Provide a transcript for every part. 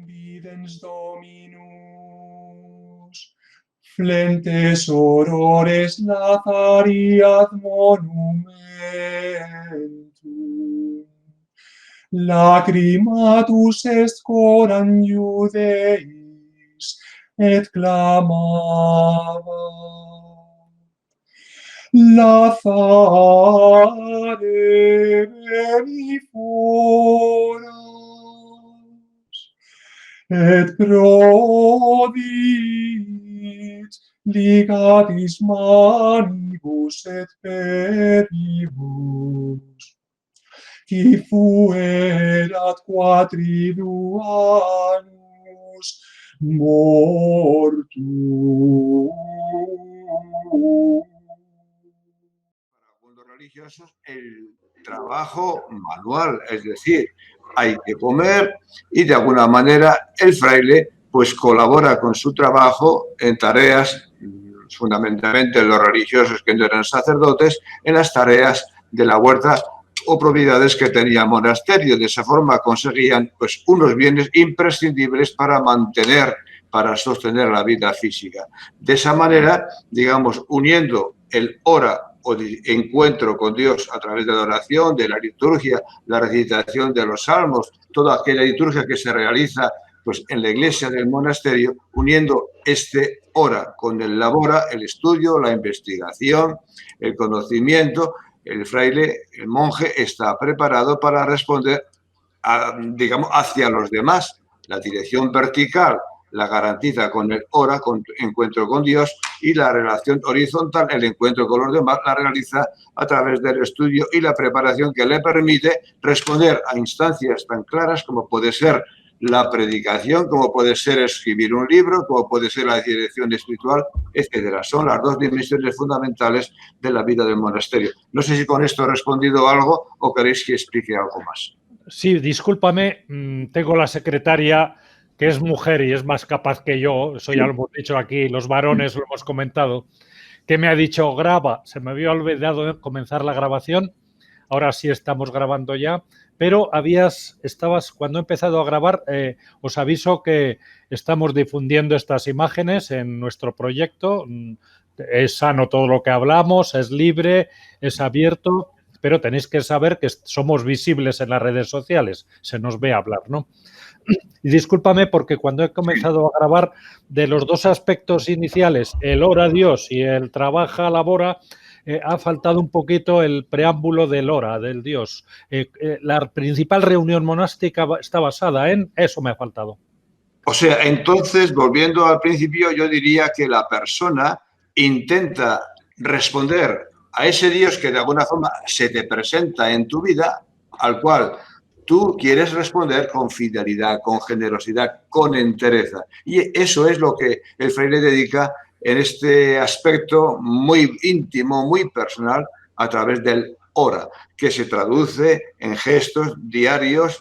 Videns Dominus, flentes aurores Lazariad monumentum, lacrimatus est coram Iudeis, et clamava. Lazare veni foras, et prodit ligatis manibus et peribus, qui fuerat quatriduanus mortum. Para algunos religiosos, el trabajo manual, es decir, hay que comer y de alguna manera el fraile pues colabora con su trabajo en tareas, fundamentalmente los religiosos que no eran sacerdotes, en las tareas de la huerta o propiedades que tenía el monasterio. De esa forma conseguían pues unos bienes imprescindibles para mantener, para sostener la vida física. De esa manera, digamos, uniendo el hora o de encuentro con Dios a través de la oración, de la liturgia, la recitación de los salmos, toda aquella liturgia que se realiza pues, en la iglesia del monasterio, uniendo este hora con el labora, el estudio, la investigación, el conocimiento, el fraile, el monje está preparado para responder digamos, hacia los demás. La dirección vertical la garantiza con el hora, con encuentro con Dios, y la relación horizontal, el encuentro con los demás, la realiza a través del estudio y la preparación que le permite responder a instancias tan claras como puede ser la predicación, como puede ser escribir un libro, como puede ser la dirección espiritual, etcétera. Son las dos dimensiones fundamentales de la vida del monasterio. No sé si con esto he respondido algo o queréis que explique algo más. Sí, discúlpame, tengo la secretaria que es mujer y es más capaz que yo, eso ya lo hemos dicho aquí, los varones lo hemos comentado, que me ha dicho graba, se me había olvidado comenzar la grabación, ahora sí estamos grabando ya, pero cuando he empezado a grabar, os aviso que estamos difundiendo estas imágenes en nuestro proyecto, es sano todo lo que hablamos, es libre, es abierto, pero tenéis que saber que somos visibles en las redes sociales, se nos ve hablar, ¿no? Y discúlpame porque cuando he comenzado a grabar, de los dos aspectos iniciales, el ora Dios y el trabaja, labora, ha faltado un poquito el preámbulo del hora, del Dios. La principal reunión monástica está basada en eso, me ha faltado. O sea, entonces, volviendo al principio, yo diría que la persona intenta responder a ese Dios que de alguna forma se te presenta en tu vida, al cual tú quieres responder con fidelidad, con generosidad, con entereza. Y eso es lo que el fraile dedica en este aspecto muy íntimo, muy personal, a través del hora, que se traduce en gestos diarios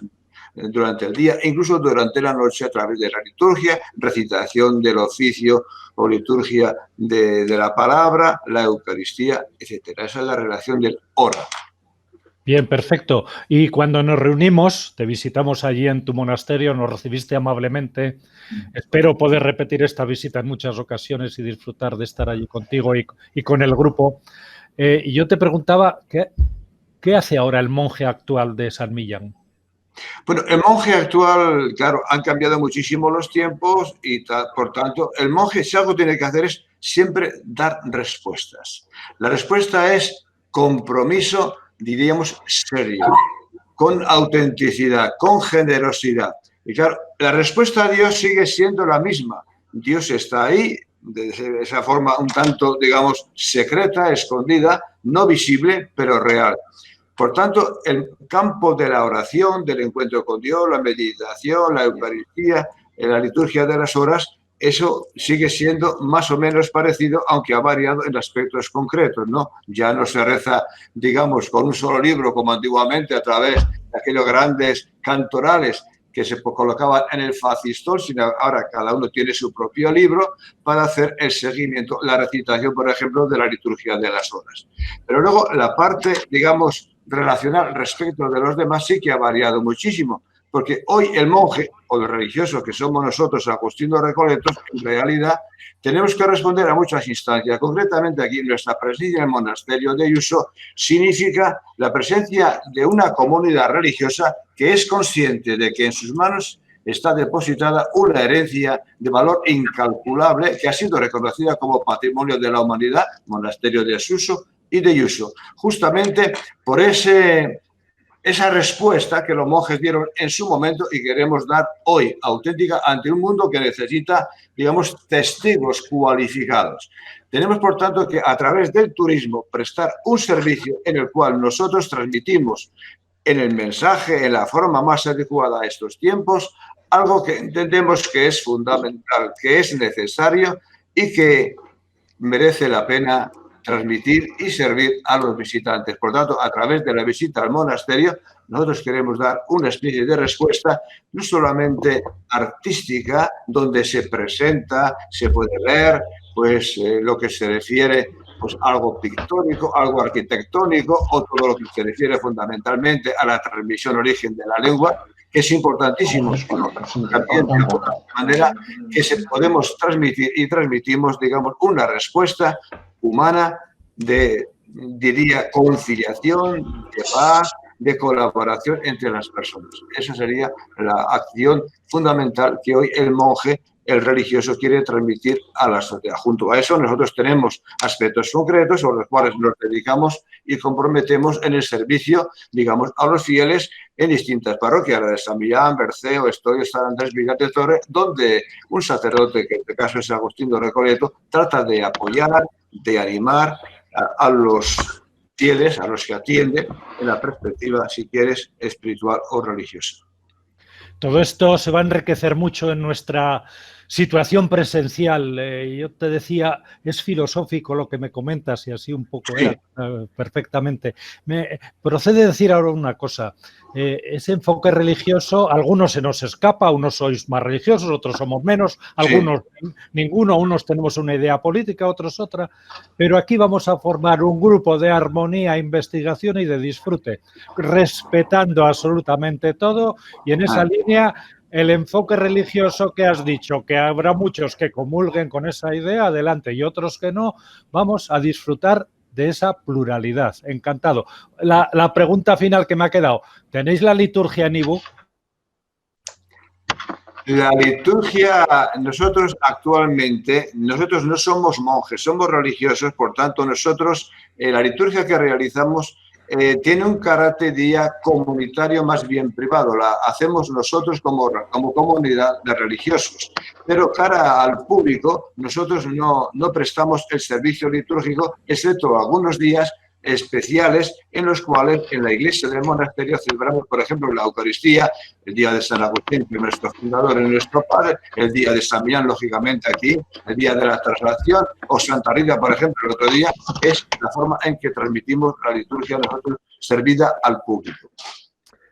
durante el día, incluso durante la noche a través de la liturgia, recitación del oficio o liturgia de la palabra, la Eucaristía, etcétera. Esa es la relación del hora. Bien, perfecto. Y cuando nos reunimos, te visitamos allí en tu monasterio, nos recibiste amablemente. Espero poder repetir esta visita en muchas ocasiones y disfrutar de estar allí contigo y con el grupo. Y yo te preguntaba, ¿qué hace ahora el monje actual de San Millán? Bueno, el monje actual, claro, han cambiado muchísimo los tiempos y por tanto, el monje si algo tiene que hacer es siempre dar respuestas. La respuesta es compromiso, diríamos, serio, con autenticidad, con generosidad. Y claro, la respuesta a Dios sigue siendo la misma. Dios está ahí, de esa forma un tanto, digamos, secreta, escondida, no visible, pero real. Por tanto, el campo de la oración, del encuentro con Dios, la meditación, la Eucaristía, la liturgia de las horas, eso sigue siendo más o menos parecido, aunque ha variado en aspectos concretos, ¿no? Ya no se reza, digamos, con un solo libro como antiguamente a través de aquellos grandes cantorales que se colocaban en el facistol, sino ahora cada uno tiene su propio libro para hacer el seguimiento, la recitación, por ejemplo, de la liturgia de las horas. Pero luego la parte, digamos, relacional respecto de los demás sí que ha variado muchísimo. porque hoy el monje o el religioso que somos nosotros, agustinos recoletos, en realidad tenemos que responder a muchas instancias. Concretamente aquí nuestra presencia en el monasterio de Ayuso significa la presencia de una comunidad religiosa que es consciente de que en sus manos está depositada una herencia de valor incalculable que ha sido reconocida como patrimonio de la humanidad, monasterio de Ayuso y de Ayuso, justamente por esa respuesta que los monjes dieron en su momento y queremos dar hoy, auténtica, ante un mundo que necesita, digamos, testigos cualificados. Tenemos, por tanto, que a través del turismo prestar un servicio en el cual nosotros transmitimos en el mensaje, en la forma más adecuada a estos tiempos, algo que entendemos que es fundamental, que es necesario y que merece la pena transmitir y servir a los visitantes. Por tanto, a través de la visita al monasterio, nosotros queremos dar una especie de respuesta no solamente artística, donde se presenta, se puede ver, pues lo que se refiere pues algo pictórico, algo arquitectónico, o todo lo que se refiere fundamentalmente a la transmisión origen de la lengua, que es importantísimo, también de alguna manera que podemos transmitir y transmitimos, digamos, una respuesta humana de, diría, conciliación, de paz, de colaboración entre las personas. Esa sería la acción fundamental que hoy el monje, el religioso, quiere transmitir a la sociedad. Junto a eso, nosotros tenemos aspectos concretos sobre los cuales nos dedicamos y comprometemos en el servicio, digamos, a los fieles en distintas parroquias, la de San Millán, Berceo, Estoyo, San Andrés, Vigate Torre, donde un sacerdote, que en este caso es Agustín de Recoleto, trata de apoyar, de animar a los fieles, a los que atienden, en la perspectiva, si quieres, espiritual o religiosa. Todo esto se va a enriquecer mucho en nuestra situación presencial. Yo te decía, es filosófico lo que me comentas y así un poco Sí. Perfectamente. Me procede decir ahora una cosa. Ese enfoque religioso, algunos se nos escapa, unos sois más religiosos, otros somos menos, algunos ninguno, unos tenemos una idea política, otros otra, pero aquí vamos a formar un grupo de armonía, investigación y de disfrute, respetando absolutamente todo y en esa línea el enfoque religioso que has dicho, que habrá muchos que comulguen con esa idea, adelante, y otros que no, vamos a disfrutar de esa pluralidad. Encantado. La pregunta final que me ha quedado, ¿tenéis la liturgia en ebook? La liturgia, nosotros actualmente, nosotros no somos monjes, somos religiosos, por tanto nosotros, la liturgia que realizamos tiene un carácter ya comunitario, más bien privado. La hacemos nosotros como comunidad de religiosos. Pero cara al público, nosotros no prestamos el servicio litúrgico, excepto algunos días especiales en los cuales en la iglesia del monasterio celebramos, por ejemplo, la Eucaristía, el día de San Agustín, que es nuestro fundador y nuestro padre, el día de San Millán, lógicamente aquí, el día de la traslación, o Santa Rita, por ejemplo, el otro día, es la forma en que transmitimos la liturgia nosotros servida al público.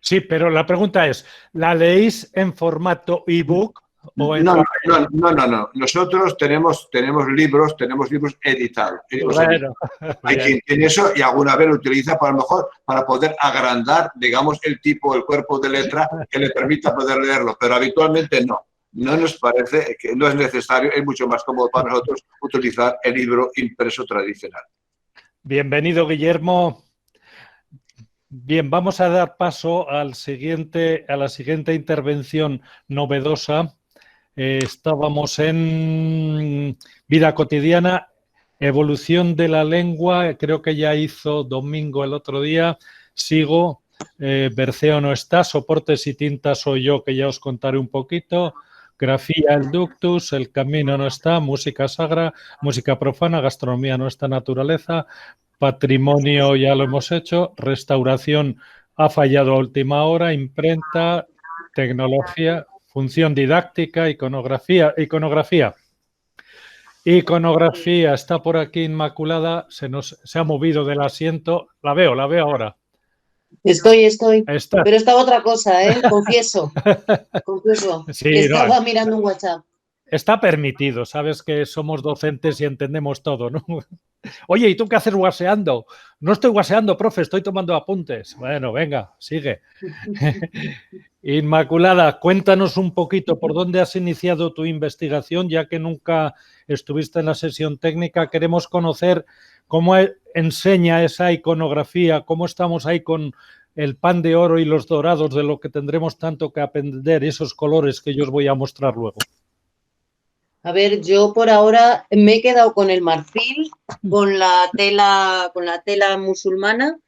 Sí, pero la pregunta es, ¿la leéis en formato ebook? No. Nosotros tenemos libros editados. Bueno, hay quien tiene eso y alguna vez lo utiliza para, a lo mejor, para poder agrandar, digamos, el cuerpo de letra que le permita poder leerlo, pero habitualmente no. No nos parece que no es necesario, es mucho más cómodo para nosotros utilizar el libro impreso tradicional. Bienvenido, Guillermo. Bien, vamos a dar paso a la siguiente intervención novedosa. Estábamos en vida cotidiana, evolución de la lengua, creo que ya hizo Domingo el otro día, sigo, Berceo no está, soportes y tintas soy yo, que ya os contaré un poquito, grafía el ductus, el camino no está, música sagra, música profana, gastronomía no está, naturaleza, patrimonio ya lo hemos hecho, restauración ha fallado a última hora, imprenta, tecnología, función didáctica, iconografía. Iconografía, está por aquí Inmaculada, se ha movido del asiento. La veo ahora. Estoy. Está. Pero estaba otra cosa, confieso. Sí, que estaba mirando un WhatsApp. Está permitido, sabes que somos docentes y entendemos todo, ¿no? Oye, ¿y tú qué haces guaseando? No estoy guaseando, profe, estoy tomando apuntes. Bueno, venga, sigue. Inmaculada, cuéntanos un poquito por dónde has iniciado tu investigación, ya que nunca estuviste en la sesión técnica. Queremos conocer cómo enseña esa iconografía, cómo estamos ahí con el pan de oro y los dorados, de lo que tendremos tanto que aprender, esos colores que yo os voy a mostrar luego. A ver, yo por ahora me he quedado con el marfil, con la tela musulmana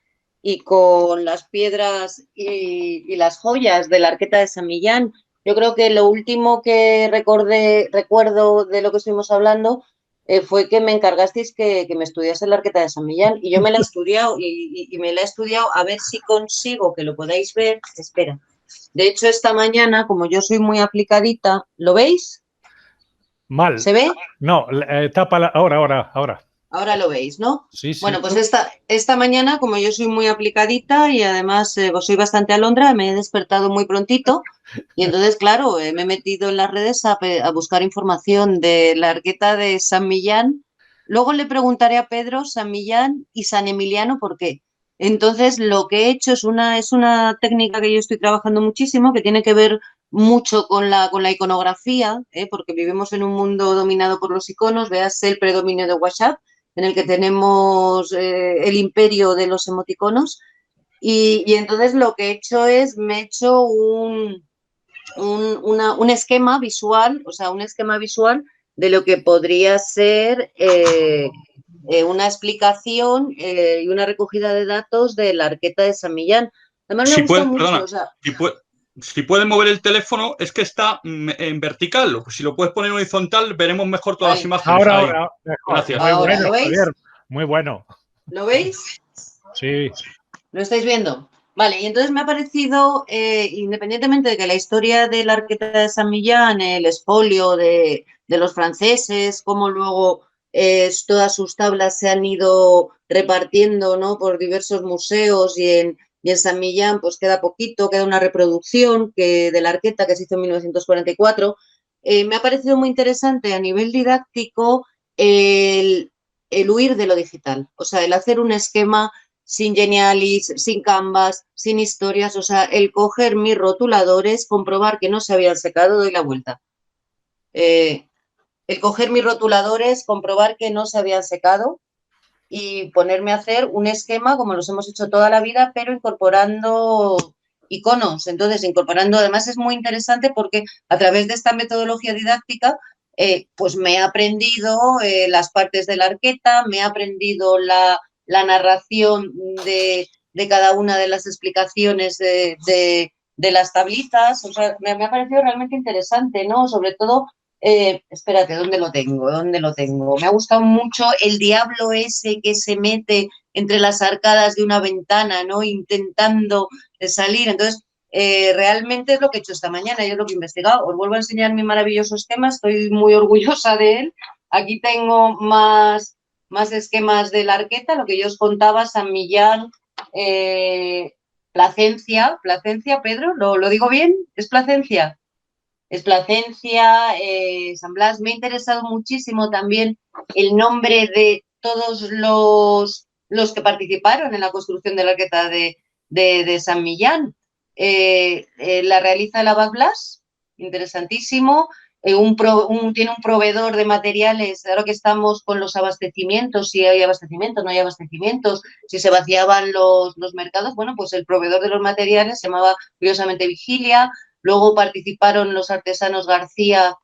y con las piedras y las joyas de la Arqueta de San Millán. Yo creo que lo último que recuerdo de lo que estuvimos hablando fue que me encargasteis que me estudiase la Arqueta de San Millán y yo me la he estudiado y me la he estudiado a ver si consigo que lo podáis ver. Espera. De hecho, esta mañana, como yo soy muy aplicadita, ¿lo veis? Mal. ¿Se ve? No, tápala. Ahora. Ahora lo veis, ¿no? Sí, sí. Bueno, pues esta mañana, como yo soy muy aplicadita y además soy bastante alondra, me he despertado muy prontito y entonces, claro, me he metido en las redes a buscar información de la Arqueta de San Millán. Luego le preguntaré a Pedro San Millán y San Emiliano por qué. Entonces, lo que he hecho es una técnica que yo estoy trabajando muchísimo, que tiene que ver mucho con la iconografía, porque vivimos en un mundo dominado por los iconos, veas el predominio de WhatsApp, en el que tenemos el imperio de los emoticonos. Y entonces lo que he hecho es, me he hecho un esquema visual, o sea, un esquema visual de lo que podría ser una explicación y una recogida de datos de la Arqueta de San Millán. Además me gusta mucho, perdona, o sea, si puedes mover el teléfono, es que está en vertical. Si lo puedes poner en horizontal, veremos mejor todas las imágenes. Ahora, mejor. Gracias. Muy ahora, bueno, ¿lo veis? Javier. Muy bueno. ¿Lo veis? Sí. ¿Lo estáis viendo? Vale, y entonces me ha parecido, independientemente de que la historia de la Arqueta de San Millán, el expolio de los franceses, cómo luego todas sus tablas se han ido repartiendo, ¿no?, por diversos museos y en San Millán pues queda poquito, queda una reproducción de la Arqueta que se hizo en 1944. Me ha parecido muy interesante a nivel didáctico el huir de lo digital, o sea, el hacer un esquema sin Genialis, sin Canvas, sin historias, o sea, el coger mis rotuladores, comprobar que no se habían secado, doy la vuelta. El coger mis rotuladores, comprobar que no se habían secado y ponerme a hacer un esquema como los hemos hecho toda la vida, pero incorporando iconos. Entonces, incorporando, además es muy interesante porque a través de esta metodología didáctica, pues me he aprendido las partes de la arqueta, me he aprendido la narración de cada una de las explicaciones de las tablitas. O sea, me ha parecido realmente interesante, ¿no? Sobre todo, espérate, ¿dónde lo tengo? ¿Dónde lo tengo? Me ha gustado mucho el diablo ese que se mete entre las arcadas de una ventana, ¿no?, intentando salir. Entonces, realmente es lo que he hecho esta mañana, yo es lo que he investigado. Os vuelvo a enseñar mi maravilloso esquema, estoy muy orgullosa de él. Aquí tengo más esquemas de la Arqueta, lo que yo os contaba, San Millán, Placencia, Pedro, ¿lo digo bien? ¿Es Placencia? Es Placencia, San Blas. Me ha interesado muchísimo también el nombre de todos los que participaron en la construcción de la Arqueta de San Millán. La realiza el Abad Blas, interesantísimo. Tiene un proveedor de materiales, ahora que estamos con los abastecimientos, si hay abastecimientos, no hay abastecimientos, si se vaciaban los mercados, bueno, pues el proveedor de los materiales se llamaba curiosamente Vigilia. Luego participaron los artesanos García,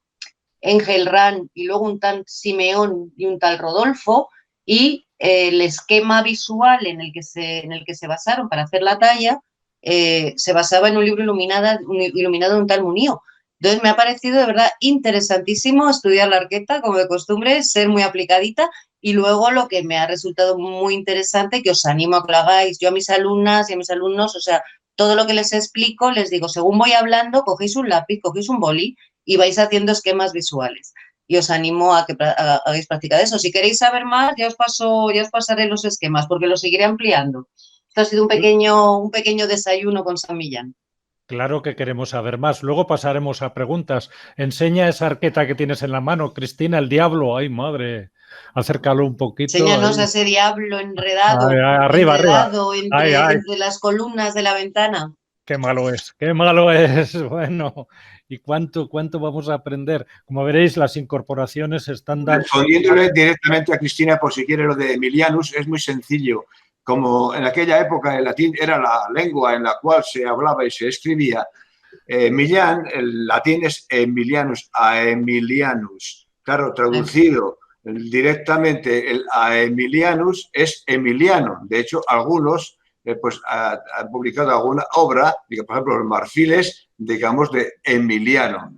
Engelran y luego un tal Simeón y un tal Rodolfo, y el esquema visual en el que se basaron para hacer la talla se basaba en un libro iluminado de un tal Munío. Entonces me ha parecido de verdad interesantísimo estudiar la Arqueta, como de costumbre, ser muy aplicadita, y luego lo que me ha resultado muy interesante, que os animo a que lo hagáis, yo a mis alumnas y a mis alumnos, o sea, todo lo que les explico, les digo, según voy hablando, cogéis un lápiz, cogéis un boli y vais haciendo esquemas visuales. Y os animo a que hagáis práctica de eso. Si queréis saber más, ya os pasaré los esquemas, porque los seguiré ampliando. Esto ha sido un pequeño desayuno con San Millán. Claro que queremos saber más. Luego pasaremos a preguntas. Enseña esa arqueta que tienes en la mano, Cristina, el diablo. Ay, madre. Acércalo un poquito. Enséñanos Ahí. a ese diablo Ay, enredado, arriba, arriba. enredado Ay, ay, entre las columnas de la ventana. qué malo es, qué malo es. Bueno, ¿y cuánto vamos a aprender? Como veréis, las incorporaciones están dando... Respondiéndole directamente a Cristina, por si quiere lo de Emilianus, es muy sencillo. Como en aquella época el latín era la lengua en la cual se hablaba y se escribía, Millán, el latín es Emilianus, Aemilianus. Claro, traducido directamente el Aemilianus es Emiliano. De hecho, algunos pues, han publicado alguna obra, por ejemplo, los marfiles, digamos, de Emiliano.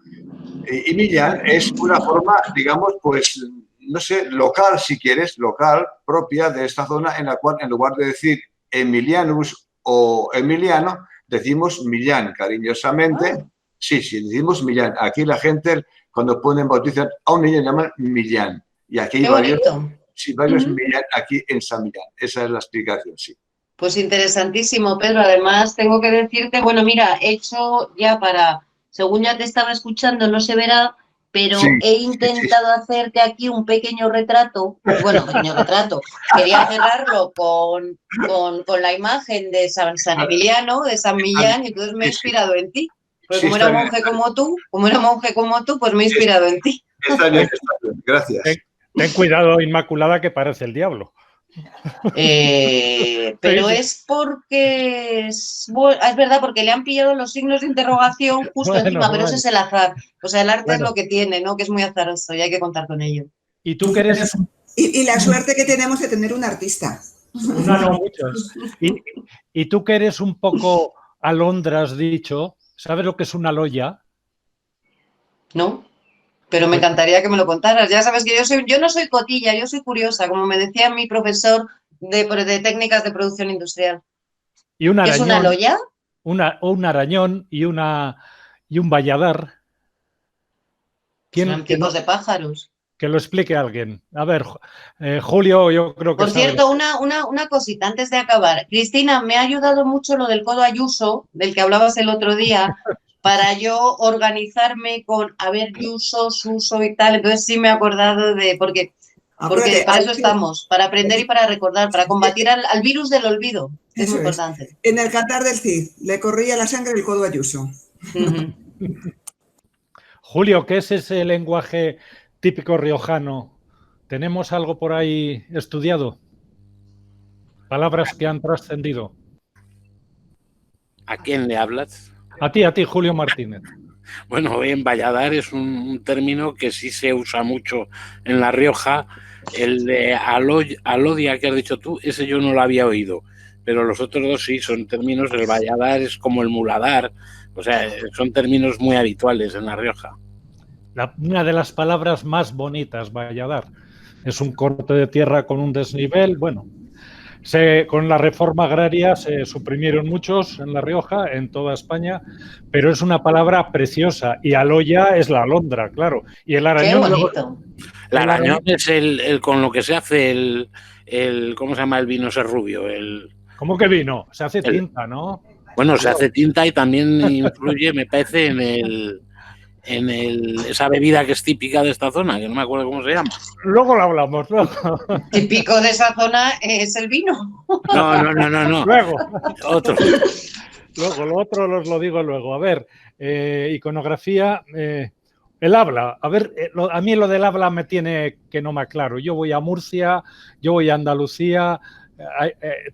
Y Millán es una forma, digamos, pues, no sé, local, si quieres, local, propia de esta zona, en la cual, en lugar de decir Emilianus o Emiliano, decimos Millán, cariñosamente. Sí, decimos Millán. Aquí la gente, cuando ponen bautizar a un niño, llaman Millán. Y aquí hay ¡Qué bonito! varios Millán aquí en San Millán. Esa es la explicación, sí. Pues interesantísimo, Pedro. Además, tengo que decirte, bueno, mira, he hecho ya según ya te estaba escuchando, no se verá, pero Sí, he intentado hacerte aquí un pequeño retrato. Bueno, pequeño retrato. Quería cerrarlo con la imagen de San Emiliano, de San Millán, y entonces me he inspirado en ti. Porque como era monje como tú, pues me he inspirado en ti. Está bien, gracias. Ten cuidado, Inmaculada, que parece el diablo. Pero sí. Es porque es verdad, porque le han pillado los signos de interrogación justo encima, pero eso es el azar. O sea, el arte es lo que tiene, ¿no? Que es muy azaroso y hay que contar con ello. ¿Y tú que eres? Y la suerte que tenemos de tener un artista. No, muchos. Y tú que eres un poco alondra, has dicho, ¿sabes lo que es una loya? No. Pero me encantaría que me lo contaras. Ya sabes que yo no soy cotilla, yo soy curiosa, como me decía mi profesor de técnicas de producción industrial. Y un arañón, ¿Es una loya? Un arañón y un valladar. Son tipos de pájaros. Que lo explique alguien. A ver, Julio, yo creo que Por cierto, una cosita antes de acabar. Cristina, me ha ayudado mucho lo del codo Ayuso, del que hablabas el otro día, para yo organizarme con, Yuso, Suso y tal. Entonces sí me he acordado porque para eso estamos, para aprender y para recordar, para combatir al virus del olvido. Es muy importante. En el Cantar del Cid, le corría la sangre el codo Ayuso. Julio, ¿qué es ese lenguaje típico riojano? ¿Tenemos algo por ahí estudiado? Palabras que han trascendido. ¿A quién le hablas? A ti, Julio Martínez. Bueno, en Valladar es un término que sí se usa mucho en La Rioja. El de alodia que has dicho tú, ese yo no lo había oído, pero los otros dos sí, son términos. El Valladar es como el muladar, o sea, son términos muy habituales en La Rioja. Una de las palabras más bonitas, Valladar. Es un corte de tierra con un desnivel, bueno... con la reforma agraria se suprimieron muchos en La Rioja, en toda España, pero es una palabra preciosa. Y aloya es la alondra, claro. Y el arañón... ¡Qué bonito! El arañón es el con lo que se hace el ¿cómo se llama el vino ese rubio? ¿Cómo que vino? Se hace tinta, ¿no? Bueno, se hace tinta y también influye, me parece, en esa bebida que es típica de esta zona, que no me acuerdo cómo se llama. Luego lo hablamos, luego. Típico de esa zona es el vino. No. Luego. Otro. Luego, lo otro os lo digo luego. A ver, iconografía, el habla. A ver, a mí lo del habla me tiene que no me aclaro. Yo voy a Murcia, yo voy a Andalucía.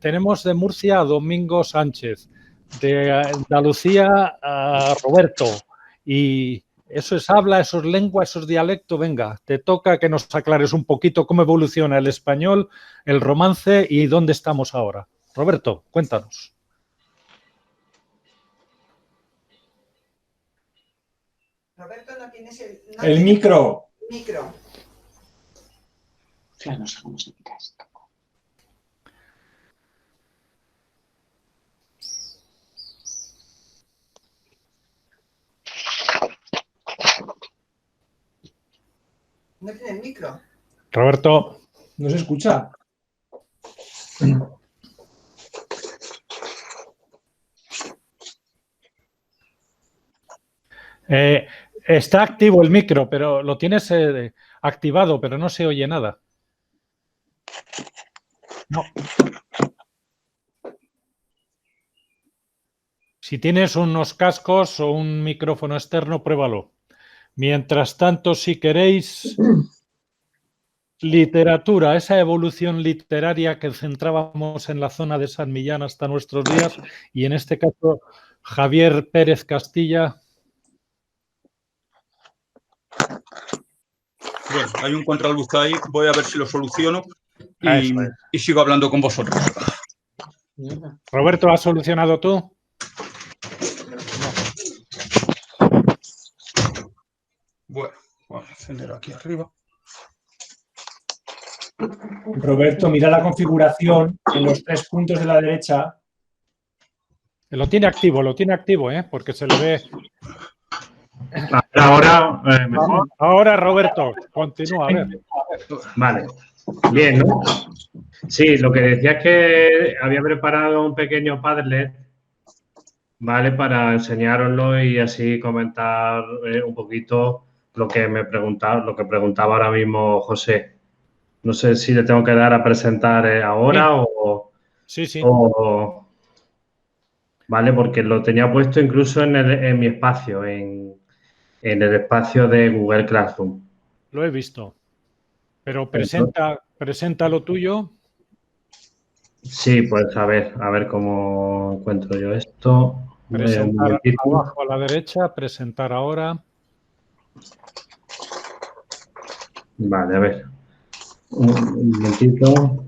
Tenemos de Murcia a Domingo Sánchez, de Andalucía a Roberto. Y eso es habla, eso es lengua, eso es dialecto. Venga, te toca que nos aclares un poquito cómo evoluciona el español, el romance y dónde estamos ahora. Roberto, cuéntanos. Roberto, no tienes el micro. Claro, no sé cómo se quita esto. No tiene el micro. Roberto. ¿No se escucha? Está activo el micro, pero lo tienes activado, pero no se oye nada. No. Si tienes unos cascos o un micrófono externo, pruébalo. Mientras tanto, si queréis, literatura, esa evolución literaria que centrábamos en la zona de San Millán hasta nuestros días, y en este caso, Javier Pérez Castilla. Bueno, hay un contraluz ahí, voy a ver si lo soluciono Eso es. y sigo hablando con vosotros. Roberto, ¿has solucionado tú? Bueno, vamos a encender aquí arriba. Roberto, mira la configuración en los 3 puntos de la derecha. Lo tiene activo, porque se le ve. Ahora, mejor. Ahora, Roberto, continúa. A ver. Vale. Bien, ¿no? Sí, lo que decía es que había preparado un pequeño Padlet, ¿vale? Para enseñároslo y así comentar un poquito lo que preguntaba ahora mismo José. No sé si le tengo que dar a presentar ahora o... Sí, sí. Vale, porque lo tenía puesto incluso en mi espacio, en el espacio de Google Classroom. Lo he visto. Pero presenta lo tuyo. Sí, pues a ver cómo encuentro yo esto. Presentar abajo a la derecha, presentar ahora. Vale, a ver. Un momentito.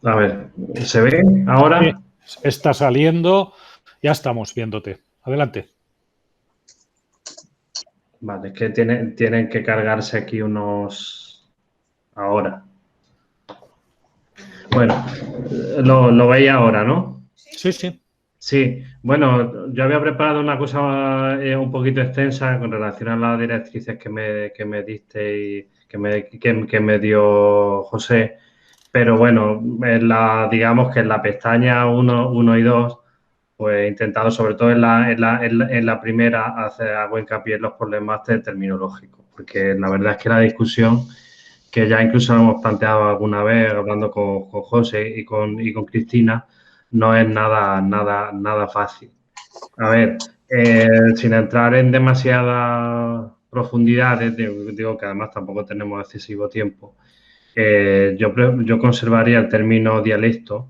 A ver, ¿se ve ahora? Sí, está saliendo. Ya estamos viéndote. Adelante. Vale, es que tienen que cargarse aquí unos ahora. Bueno, lo veis ahora, ¿no? Sí, sí. Sí, bueno, yo había preparado una cosa un poquito extensa con relación a las directrices que me diste y que me dio José, pero bueno, digamos que en la pestaña 1 y 2, pues he intentado, sobre todo en la primera, hago hincapié en los problemas terminológicos, porque la verdad es que la discusión, que ya incluso hemos planteado alguna vez hablando con José y con Cristina, no es nada fácil. A ver, sin entrar en demasiadas profundidades, digo que además tampoco tenemos excesivo tiempo, yo conservaría el término dialecto,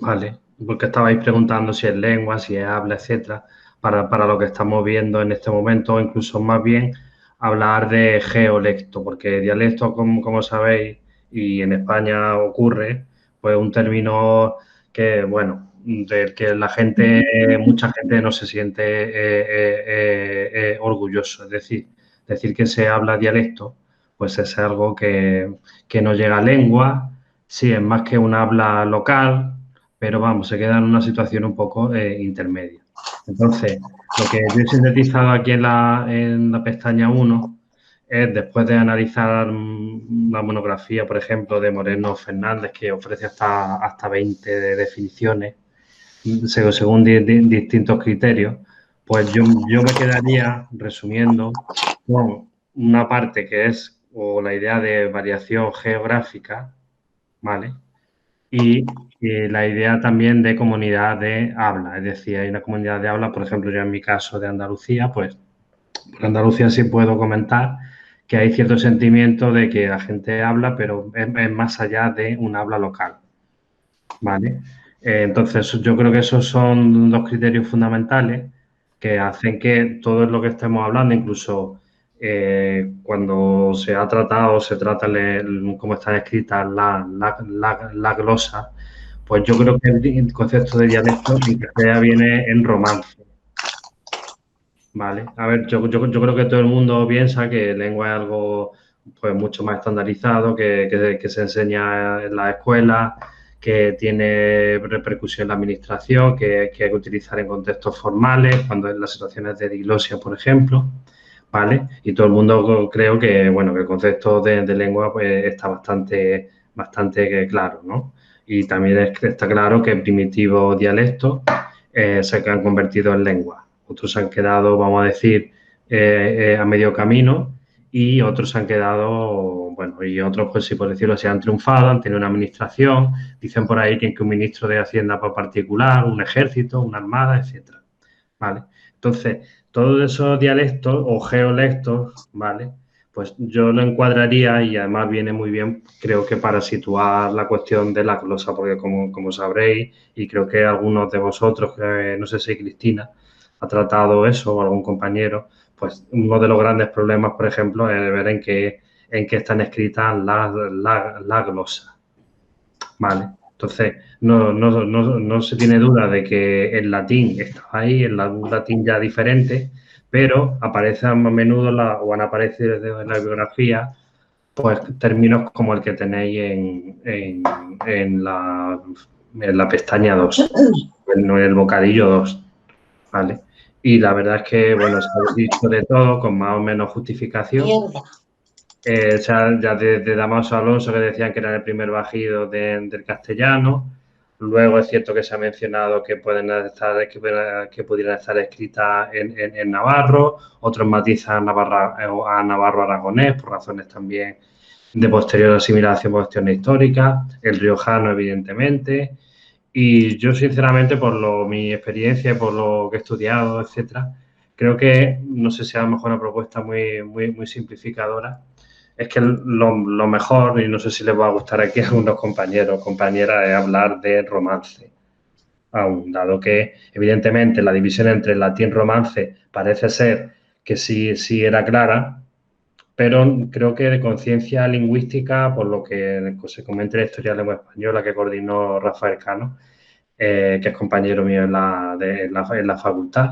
¿vale? Porque estabais preguntando si es lengua, si es habla, etcétera, para lo que estamos viendo en este momento, o incluso más bien hablar de geolecto, porque dialecto, como sabéis, y en España ocurre, pues un término que, bueno, del que mucha gente no se siente orgulloso. Es decir que se habla dialecto, pues es algo que no llega a lengua, sí, es más que un habla local, pero vamos, se queda en una situación un poco intermedia. Entonces, lo que yo he sintetizado aquí en la pestaña 1 es, después de analizar una monografía, por ejemplo, de Moreno Fernández, que ofrece hasta 20 definiciones, según distintos criterios, pues yo me quedaría, resumiendo, con una parte que es la idea de variación geográfica, ¿vale? Y la idea también de comunidad de habla, es decir, hay una comunidad de habla, por ejemplo, yo en mi caso de Andalucía, pues por Andalucía sí puedo comentar que hay cierto sentimiento de que la gente habla, pero es más allá de un habla local, ¿vale? Entonces, yo creo que esos son dos criterios fundamentales que hacen que todo lo que estemos hablando, incluso cuando se trata cómo están escritas la glosa, pues yo creo que el concepto de dialecto viene en romance. Vale, a ver, yo creo que todo el mundo piensa que lengua es algo pues mucho más estandarizado, que se enseña en la escuela, que tiene repercusión en la administración, que hay que utilizar en contextos formales, cuando en las situaciones de diglosia, por ejemplo. ¿vale? Y todo el mundo creo que, bueno, que el concepto de lengua pues, está bastante claro, ¿no? Y también está claro que primitivos dialectos se han convertido en lengua. Otros se han quedado, vamos a decir, a medio camino y otros se han quedado, bueno, y otros, pues si por decirlo así, han triunfado, han tenido una administración, dicen por ahí que un ministro de Hacienda particular, un ejército, una armada, etcétera, ¿vale? Entonces, todos esos dialectos o geolectos, ¿vale? Pues yo lo encuadraría y además viene muy bien, creo que para situar la cuestión de la glosa, porque como sabréis, y creo que algunos de vosotros, no sé si Cristina ha tratado eso o algún compañero, pues uno de los grandes problemas, por ejemplo, es ver en qué están escritas las glosas, ¿vale? Entonces, no se tiene duda de que el latín está ahí, el latín ya diferente, pero aparecen a menudo o han aparecido en la bibliografía pues términos como el que tenéis en la pestaña 2, en el bocadillo 2, ¿vale? Y la verdad es que, bueno, se ha dicho de todo con más o menos justificación. O sea, ya de Damaso Alonso, que decían que era el primer bajido del castellano. Luego es cierto que se ha mencionado que pudieran estar escritas en navarro. Otros matizan a navarro aragonés por razones también de posterior asimilación por cuestiones históricas. El riojano, evidentemente. Y yo, sinceramente, mi experiencia y por lo que he estudiado, etcétera, creo que, no sé si a lo mejor una propuesta muy simplificadora, es que lo mejor, y no sé si les va a gustar aquí a algunos compañeros o compañeras, es hablar de romance. Aún, dado que, evidentemente, la división entre latín y romance parece ser que sí era clara, pero creo que de conciencia lingüística, por lo que se comenta en la Historia de la Lengua Española que coordinó Rafael Cano, que es compañero mío en la facultad,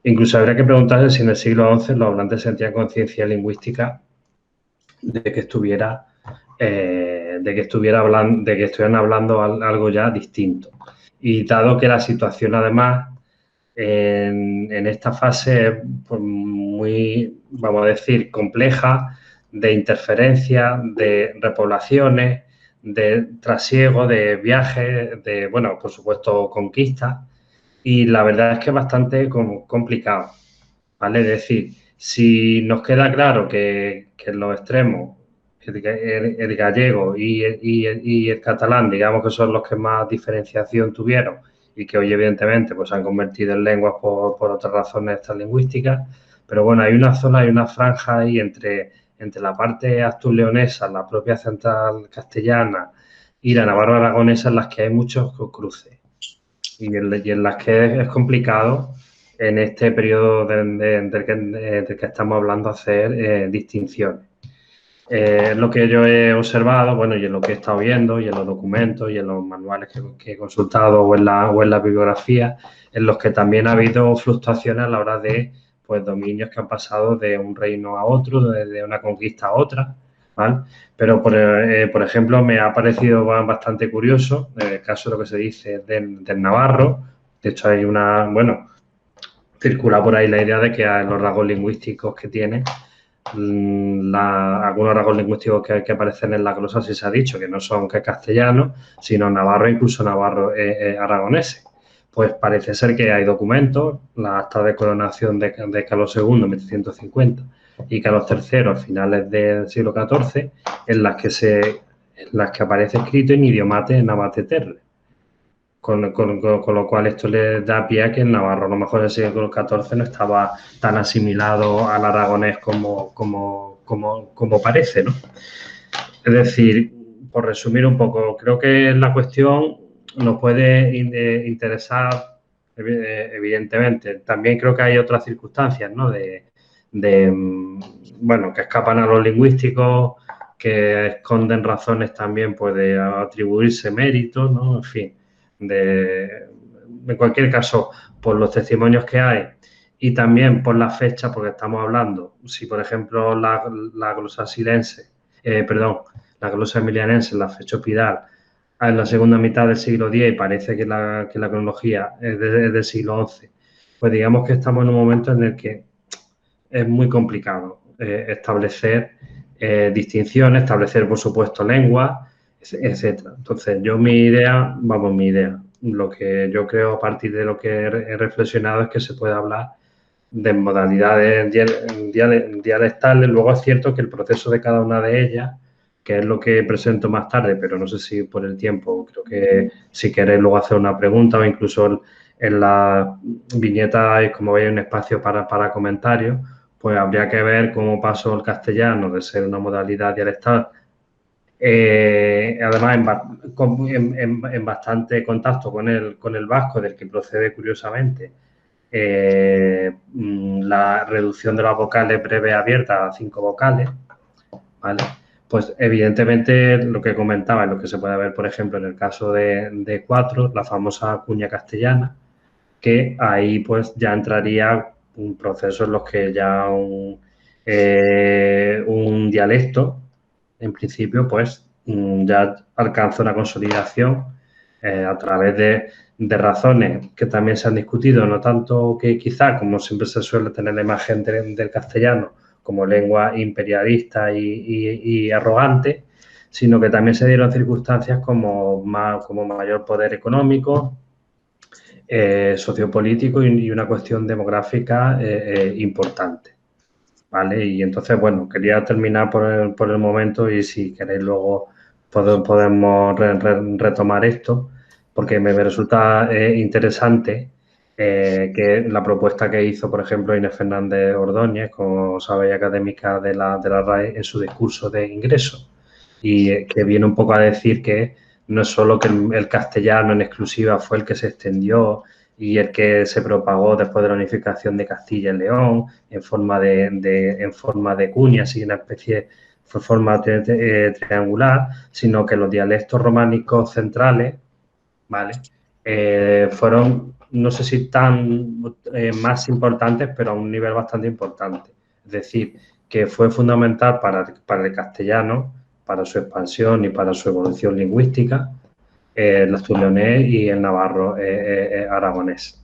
incluso habría que preguntarse si en el siglo XI los hablantes sentían conciencia lingüística de que estuvieran hablando algo ya distinto. Y dado que la situación, además, en esta fase es pues, muy, vamos a decir, compleja, de interferencia, de repoblaciones, de trasiego, de viajes, de, bueno, por supuesto, conquistas. Y la verdad es que es bastante complicado, ¿vale? Es decir, si nos queda claro que en los extremos el gallego y el catalán, digamos que son los que más diferenciación tuvieron y que hoy evidentemente pues se han convertido en lenguas por otras razones extralingüísticas, pero bueno, hay una zona, hay una franja ahí entre la parte astur-leonesa, la propia central castellana y la navarro-aragonesa en las que hay muchos cruces y en las que es complicado en este periodo del que estamos hablando hacer distinciones. Lo que yo he observado, bueno, y en lo que he estado viendo, y en los documentos, y en los manuales que he consultado, o en la bibliografía, en los que también ha habido fluctuaciones a la hora de, pues, dominios que han pasado de un reino a otro, de una conquista a otra, ¿vale? Pero, por ejemplo, me ha parecido bastante curioso, en el caso de lo que se dice del navarro, de hecho hay circula por ahí la idea de que los rasgos lingüísticos que tiene, algunos rasgos lingüísticos que aparecen en la glosa sí se ha dicho que no son castellanos, sino navarro, incluso navarro aragoneses. Pues parece ser que hay documentos, la acta de coronación de Carlos II en 1750 y Carlos III a finales del siglo XIV, en las que aparece escrito en idiomate navateterre. Con lo cual esto le da pie a que el navarro a lo mejor en el siglo XIV no estaba tan asimilado al aragonés como parece, ¿no? Es decir, por resumir un poco, creo que la cuestión nos puede interesar, evidentemente. También creo que hay otras circunstancias, ¿no? Bueno, que escapan a los lingüísticos, que esconden razones también, pues, de atribuirse méritos, ¿no? En fin. En cualquier caso, por los testimonios que hay y también por la fecha, porque estamos hablando, si por ejemplo la glosa silense, la glosa emilianense, la fechopidal, en la segunda mitad del siglo X y parece que la cronología es del siglo XI, pues digamos que estamos en un momento en el que es muy complicado establecer distinciones, establecer, por supuesto, lenguas, etcétera. Entonces, mi idea, lo que yo creo a partir de lo que he reflexionado es que se puede hablar de modalidades dialectales. Luego es cierto que el proceso de cada una de ellas, que es lo que presento más tarde, pero no sé si por el tiempo, creo que si queréis luego hacer una pregunta o incluso en la viñeta, como veis, un espacio para comentarios, pues habría que ver cómo pasó el castellano de ser una modalidad dialectal, además en bastante contacto con el vasco, del que procede curiosamente la reducción de las vocales breves abiertas a 5 vocales, ¿vale? Pues evidentemente lo que comentaba es lo que se puede ver, por ejemplo, en el caso de 4, la famosa cuña castellana, que ahí pues ya entraría un proceso en los que ya un dialecto, en principio, pues ya alcanza una consolidación a través de razones que también se han discutido, no tanto que quizá, como siempre se suele tener la imagen del castellano, como lengua imperialista y arrogante, sino que también se dieron circunstancias como mayor poder económico, sociopolítico y una cuestión demográfica importante, ¿vale? Y entonces, bueno, quería terminar por el momento y si queréis luego podemos retomar esto, porque me resulta interesante que la propuesta que hizo, por ejemplo, Inés Fernández Ordóñez, como sabéis, académica de la RAE, en su discurso de ingreso, y que viene un poco a decir que no es solo que el castellano en exclusiva fue el que se extendió y el que se propagó después de la unificación de Castilla y León en forma de cuña, así una especie de forma triangular, sino que los dialectos románicos centrales, ¿vale? Fueron, no sé si tan más importantes, pero a un nivel bastante importante. Es decir, que fue fundamental para el castellano, para su expansión y para su evolución lingüística, el asturianés y el navarro aragonés.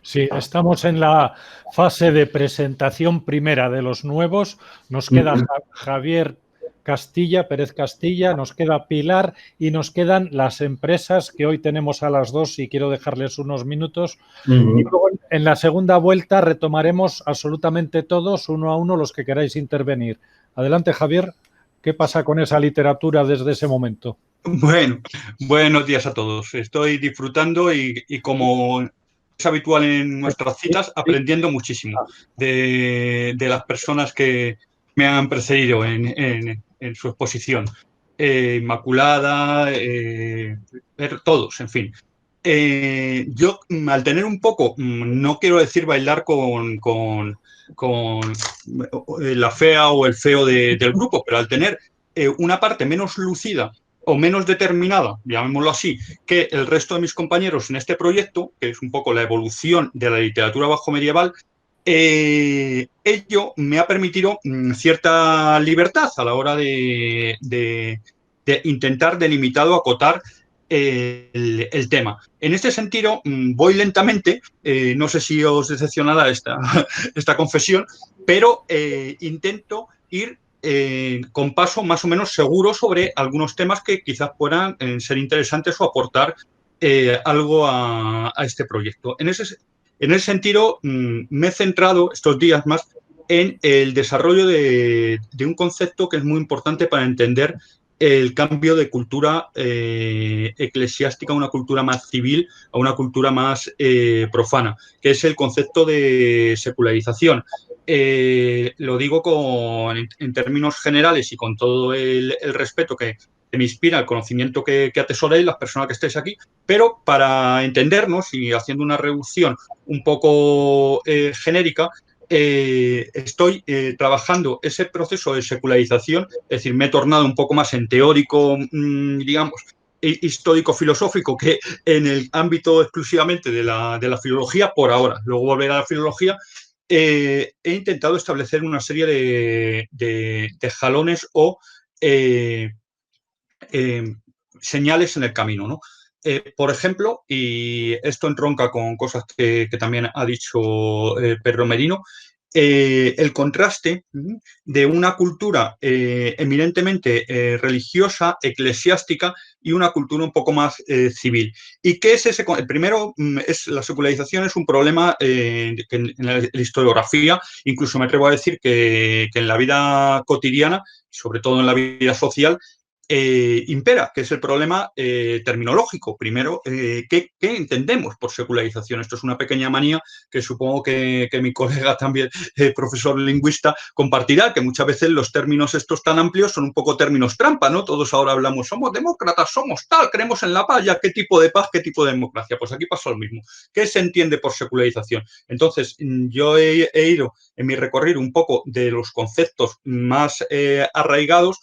Sí, estamos en la fase de presentación primera de los nuevos. Nos queda Javier Pérez Castilla, nos queda Pilar y nos quedan las empresas que hoy tenemos a las 2 y quiero dejarles unos minutos. Y luego en la segunda vuelta retomaremos absolutamente todos, uno a uno, los que queráis intervenir. Adelante, Javier. ¿Qué pasa con esa literatura desde ese momento? Bueno, buenos días a todos. Estoy disfrutando y como es habitual en nuestras citas, aprendiendo muchísimo de las personas que me han precedido en su exposición. Inmaculada, todos, en fin. Yo, al tener un poco, no quiero decir bailar con la fea o el feo del grupo, pero al tener una parte menos lucida o menos determinada, llamémoslo así, que el resto de mis compañeros en este proyecto, que es un poco la evolución de la literatura bajomedieval, ello me ha permitido cierta libertad a la hora de intentar delimitado, acotar el tema. En este sentido, voy lentamente, no sé si os decepcionará esta confesión, pero intento ir con paso más o menos seguro sobre algunos temas que quizás puedan ser interesantes o aportar algo a este proyecto. En ese sentido, me he centrado estos días más en el desarrollo de un concepto que es muy importante para entender el cambio de cultura eclesiástica a una cultura más civil, a una cultura más profana, que es el concepto de secularización. Lo digo en términos generales y con todo el respeto que me inspira el conocimiento que atesoréis las personas que estéis aquí, pero para entendernos y haciendo una reducción un poco genérica, estoy trabajando ese proceso de secularización, es decir, me he tornado un poco más en teórico, digamos, histórico-filosófico que en el ámbito exclusivamente de la filología por ahora. Luego volveré a la filología. He intentado establecer una serie de jalones o señales en el camino, ¿no? Por ejemplo, y esto entronca con cosas que también ha dicho Pedro Merino, el contraste de una cultura eminentemente religiosa, eclesiástica y una cultura un poco más civil. ¿Y qué es ese? El primero es la secularización, es un problema que en la historiografía, incluso me atrevo a decir que en la vida cotidiana, sobre todo en la vida social, impera, que es el problema terminológico. Primero, ¿qué entendemos por secularización? Esto es una pequeña manía que supongo que mi colega también, profesor lingüista, compartirá, que muchas veces los términos estos tan amplios son un poco términos trampa, ¿no? Todos ahora hablamos, somos demócratas, somos tal, creemos en la paz, ya, ¿qué tipo de paz, qué tipo de democracia? Pues aquí pasa lo mismo. ¿Qué se entiende por secularización? Entonces, yo he ido en mi recorrido un poco de los conceptos más arraigados,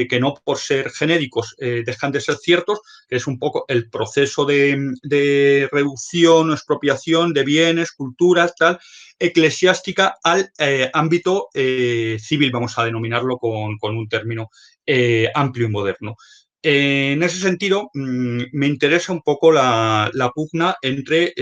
que no por ser genéricos dejan de ser ciertos, que es un poco el proceso de reducción o expropiación de bienes, culturas, tal, eclesiástica al ámbito civil, vamos a denominarlo con un término amplio y moderno. En ese sentido, me interesa un poco la pugna entre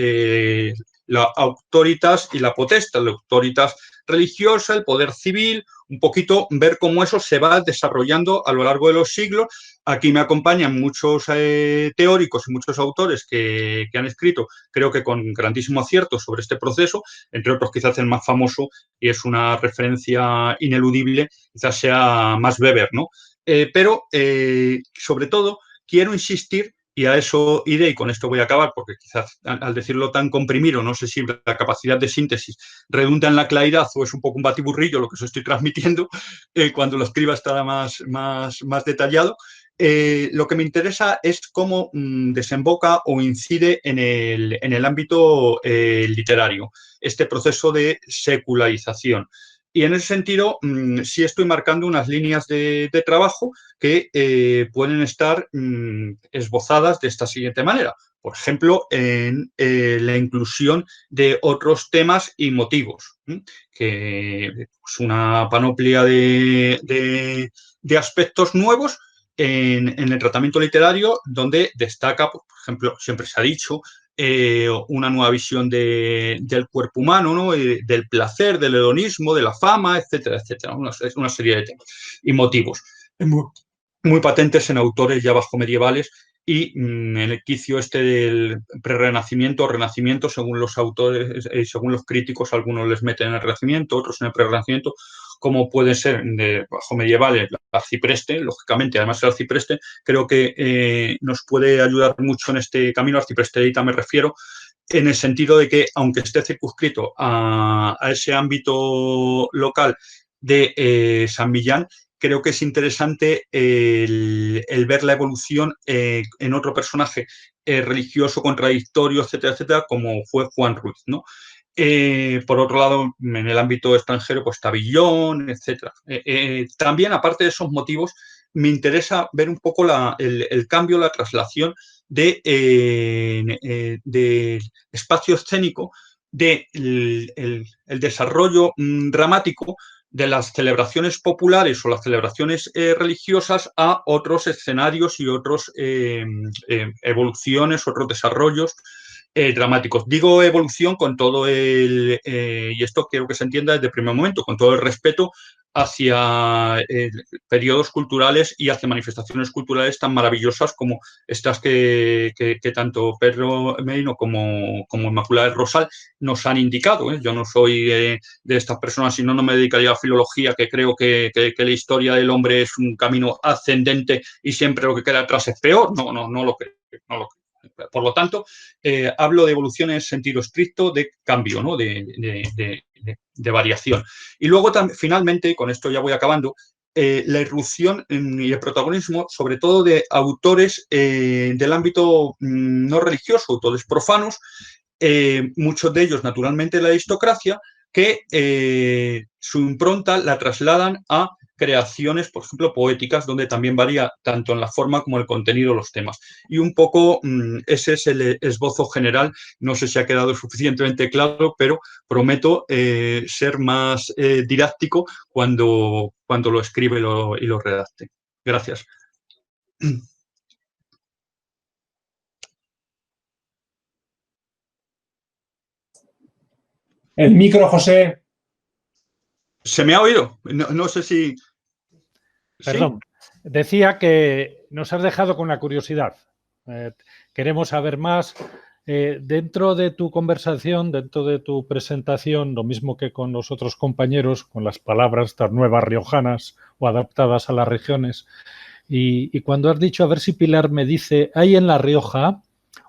la autoritas y la potestas, la autoritas religiosa, el poder civil, un poquito ver cómo eso se va desarrollando a lo largo de los siglos. Aquí me acompañan muchos teóricos y muchos autores que han escrito, creo que con grandísimo acierto, sobre este proceso, entre otros quizás el más famoso, y es una referencia ineludible, quizás sea Max Weber, ¿no? Pero, sobre todo, quiero insistir, y a eso iré, y con esto voy a acabar, porque quizás al decirlo tan comprimido, no sé si la capacidad de síntesis redunda en la claridad o es un poco un batiburrillo lo que os estoy transmitiendo, cuando lo escriba estará más detallado. Lo que me interesa es cómo desemboca o incide en el ámbito literario este proceso de secularización. Y en ese sentido, sí estoy marcando unas líneas de trabajo que pueden estar esbozadas de esta siguiente manera. Por ejemplo, en la inclusión de otros temas y motivos, que es una panoplia de aspectos nuevos en el tratamiento literario, donde destaca, por ejemplo, siempre se ha dicho, una nueva visión del cuerpo humano, ¿no? Del placer, del hedonismo, de la fama, etcétera, etcétera. Una serie de temas y motivos muy patentes en autores ya bajo medievales y el quicio este del prerrenacimiento o renacimiento, según los autores y según los críticos, algunos les meten en el renacimiento, otros en el prerrenacimiento, como puede ser de bajo medievales, el arcipreste, lógicamente, además el arcipreste, creo que nos puede ayudar mucho en este camino, arcipresteíta me refiero, en el sentido de que, aunque esté circunscrito a ese ámbito local de San Millán, creo que es interesante el ver la evolución en otro personaje religioso, contradictorio, etcétera, etcétera, como fue Juan Ruiz, ¿no? Por otro lado, en el ámbito extranjero, pues Tabillón, etcétera. También, aparte de esos motivos, me interesa ver un poco el cambio, la traslación de espacio escénico, del desarrollo dramático de las celebraciones populares o las celebraciones religiosas a otros escenarios y otras evoluciones, otros desarrollos dramáticos. Digo evolución con todo y esto quiero que se entienda desde el primer momento, con todo el respeto hacia periodos culturales y hacia manifestaciones culturales tan maravillosas como estas que tanto Pedro Merino como Inmaculada del Rosal nos han indicado. Yo no soy de estas personas, si no, no me dedicaría a filología, que creo que la historia del hombre es un camino ascendente y siempre lo que queda atrás es peor. No lo creo. Por lo tanto, hablo de evolución en el sentido estricto de cambio, ¿no? de variación. Y luego, finalmente, con esto ya voy acabando, la irrupción y el protagonismo, sobre todo de autores del ámbito no religioso, autores profanos, muchos de ellos, naturalmente, de la aristocracia, que su impronta la trasladan a creaciones, por ejemplo, poéticas, donde también varía tanto en la forma como el contenido de los temas. Y un poco ese es el esbozo general. No sé si ha quedado suficientemente claro, pero prometo ser más didáctico cuando lo escribe y lo redacte. Gracias. El micro, José. ¿Se me ha oído? No sé si... Perdón. Decía que nos has dejado con la curiosidad. Queremos saber más. Dentro de tu conversación, dentro de tu presentación, lo mismo que con los otros compañeros, con las palabras estas nuevas riojanas o adaptadas a las regiones, y cuando has dicho, a ver si Pilar me dice, hay en La Rioja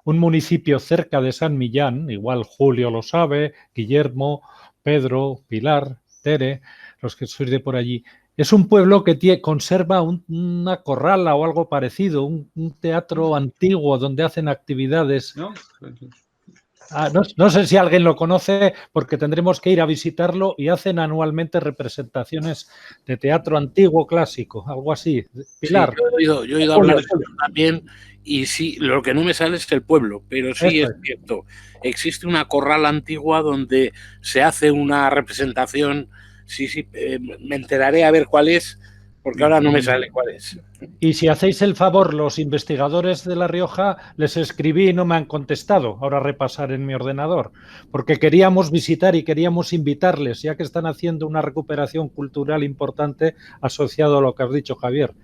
un municipio cerca de San Millán, igual Julio lo sabe, Guillermo, Pedro, Pilar, Tere, los que sois de por allí. Es un pueblo que conserva una corrala o algo parecido, un teatro antiguo donde hacen actividades. ¿No? No sé si alguien lo conoce, porque tendremos que ir a visitarlo, y hacen anualmente representaciones de teatro antiguo clásico, algo así. Pilar. Sí, yo he oído hablar de eso también, y sí, lo que no me sale es el pueblo, pero sí es cierto. Existe una corral antigua donde se hace una representación. Sí, me enteraré a ver cuál es, porque ahora no me sale cuál es. Y si hacéis el favor, los investigadores de La Rioja, les escribí y no me han contestado. Ahora repasar en mi ordenador, porque queríamos visitar y queríamos invitarles, ya que están haciendo una recuperación cultural importante asociado a lo que has dicho, Javier.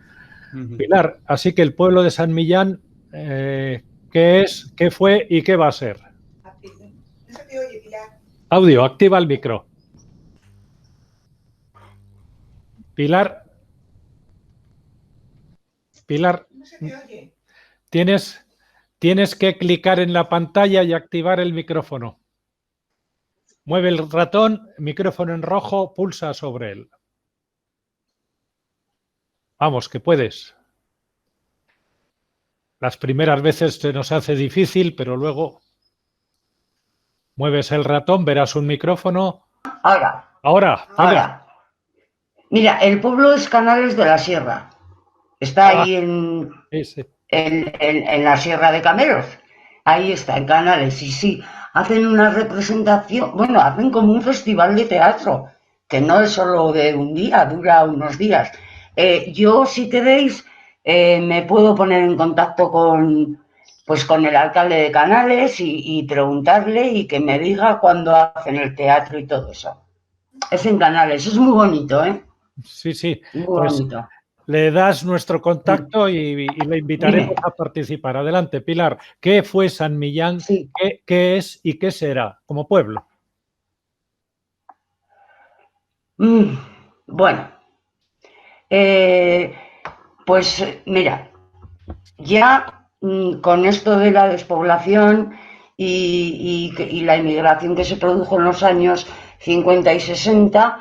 Pilar, así que el pueblo de San Millán, ¿qué es, qué fue y qué va a ser? No se te oye, Pilar. Audio, activa el micro. Pilar, No se te oye. tienes que clicar en la pantalla y activar el micrófono. Mueve el ratón, micrófono en rojo, pulsa sobre él. Vamos, que puedes. Las primeras veces se nos hace difícil, pero luego mueves el ratón, verás un micrófono. Ahora. Mira, el pueblo es Canales de la Sierra. Está ahí en la Sierra de Cameros. Ahí está, en Canales. Y sí, hacen una representación, bueno, hacen como un festival de teatro, que no es solo de un día, dura unos días. Yo, si queréis, me puedo poner en contacto con el alcalde de Canales y preguntarle y que me diga cuándo hacen el teatro y todo eso. Es en Canales, es muy bonito, ¿eh? Sí. Muy bonito. Le das nuestro contacto y le invitaremos a participar. Adelante, Pilar. ¿Qué fue San Millán? Sí. ¿Qué es y qué será como pueblo? Bueno, pues mira, ya con esto de la despoblación y la inmigración que se produjo en los años 50 y 60,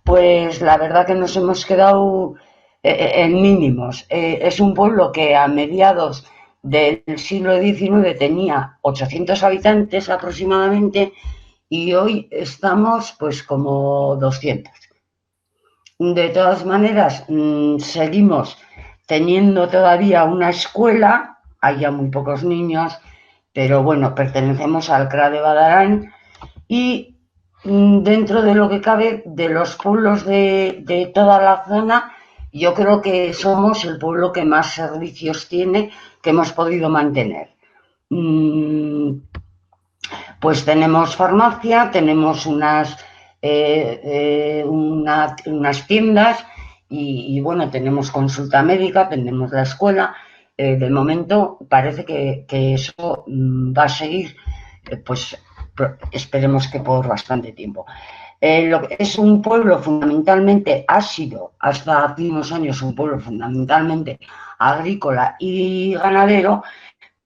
pues la verdad que nos hemos quedado en mínimos. Es un pueblo que a mediados del siglo XIX tenía 800 habitantes aproximadamente y hoy estamos pues como 200. De todas maneras, seguimos teniendo todavía una escuela, hay ya muy pocos niños, pero bueno, pertenecemos al CRA de Badarán y dentro de lo que cabe de los pueblos de toda la zona, yo creo que somos el pueblo que más servicios tiene, que hemos podido mantener. Pues tenemos farmacia, tenemos unas tiendas y bueno, tenemos consulta médica, tenemos la escuela. De momento parece que eso va a seguir, pues esperemos que por bastante tiempo. Es un pueblo fundamentalmente, ha sido hasta hace unos años un pueblo fundamentalmente agrícola y ganadero,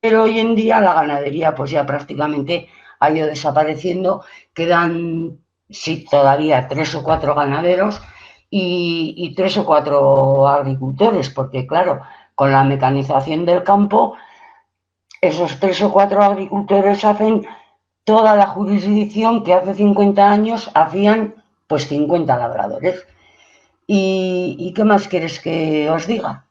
pero hoy en día la ganadería pues ya prácticamente ha ido desapareciendo. Quedan, sí, todavía 3 o 4 ganaderos y 3 o 4 agricultores, porque claro, con la mecanización del campo, esos 3 o 4 agricultores hacen toda la jurisdicción que hace 50 años hacían pues 50 labradores. ¿Y qué más quieres que os diga?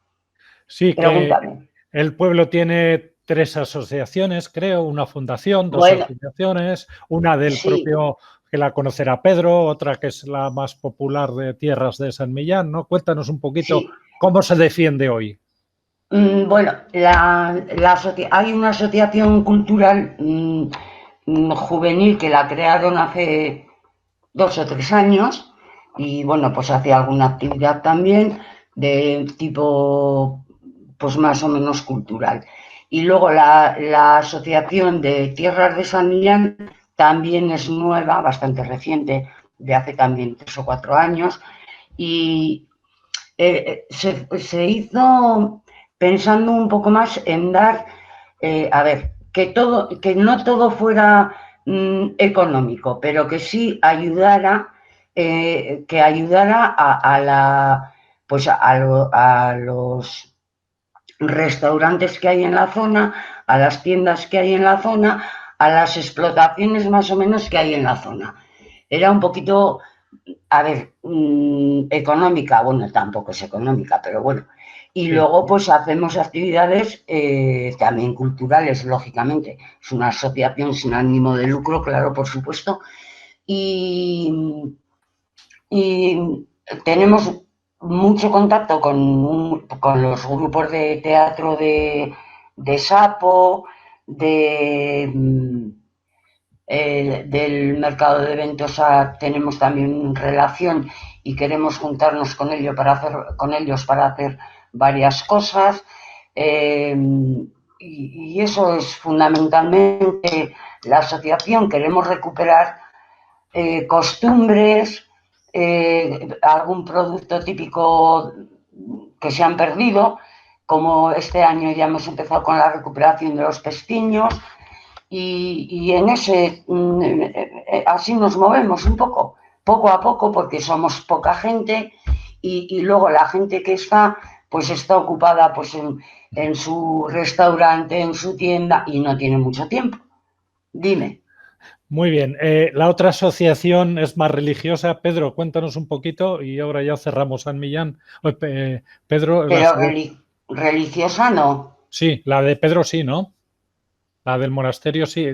Sí, pregúntame. Que el pueblo tiene 3 asociaciones, creo, una fundación, 2 asociaciones, una del propio, que la conocerá Pedro, otra que es la más popular de tierras de San Millán, ¿no? Cuéntanos un poquito cómo se defiende hoy. Bueno, hay una asociación cultural juvenil que la crearon hace 2 o 3 años y bueno, pues hacía alguna actividad también de tipo pues más o menos cultural. Y luego la Asociación de Tierras de San Millán también es nueva, bastante reciente, de hace también 3 o 4 años, y se hizo pensando un poco más en dar, a ver, que no todo fuera económico, pero que sí ayudara, que ayudara pues a los restaurantes que hay en la zona, a las tiendas que hay en la zona, a las explotaciones más o menos que hay en la zona. Era un poquito, a ver, económica, bueno, tampoco es económica, pero bueno. Y luego pues hacemos actividades también culturales, lógicamente. Es una asociación sin ánimo de lucro, claro, por supuesto. Y tenemos mucho contacto con los grupos de teatro de Sapo, del mercado de eventos tenemos también relación y queremos juntarnos con ellos para hacer varias cosas. Y eso es fundamentalmente la asociación. Queremos recuperar costumbres, algún producto típico que se han perdido, como este año ya hemos empezado con la recuperación de los pestiños y en ese, así nos movemos un poco a poco, porque somos poca gente y luego la gente que está, pues está ocupada pues en su restaurante, en su tienda y no tiene mucho tiempo. Dime. Muy bien. La otra asociación es más religiosa. Pedro, cuéntanos un poquito y ahora ya cerramos San Millán. Pedro. Pero religiosa no. Sí, la de Pedro sí, ¿no? La del monasterio sí.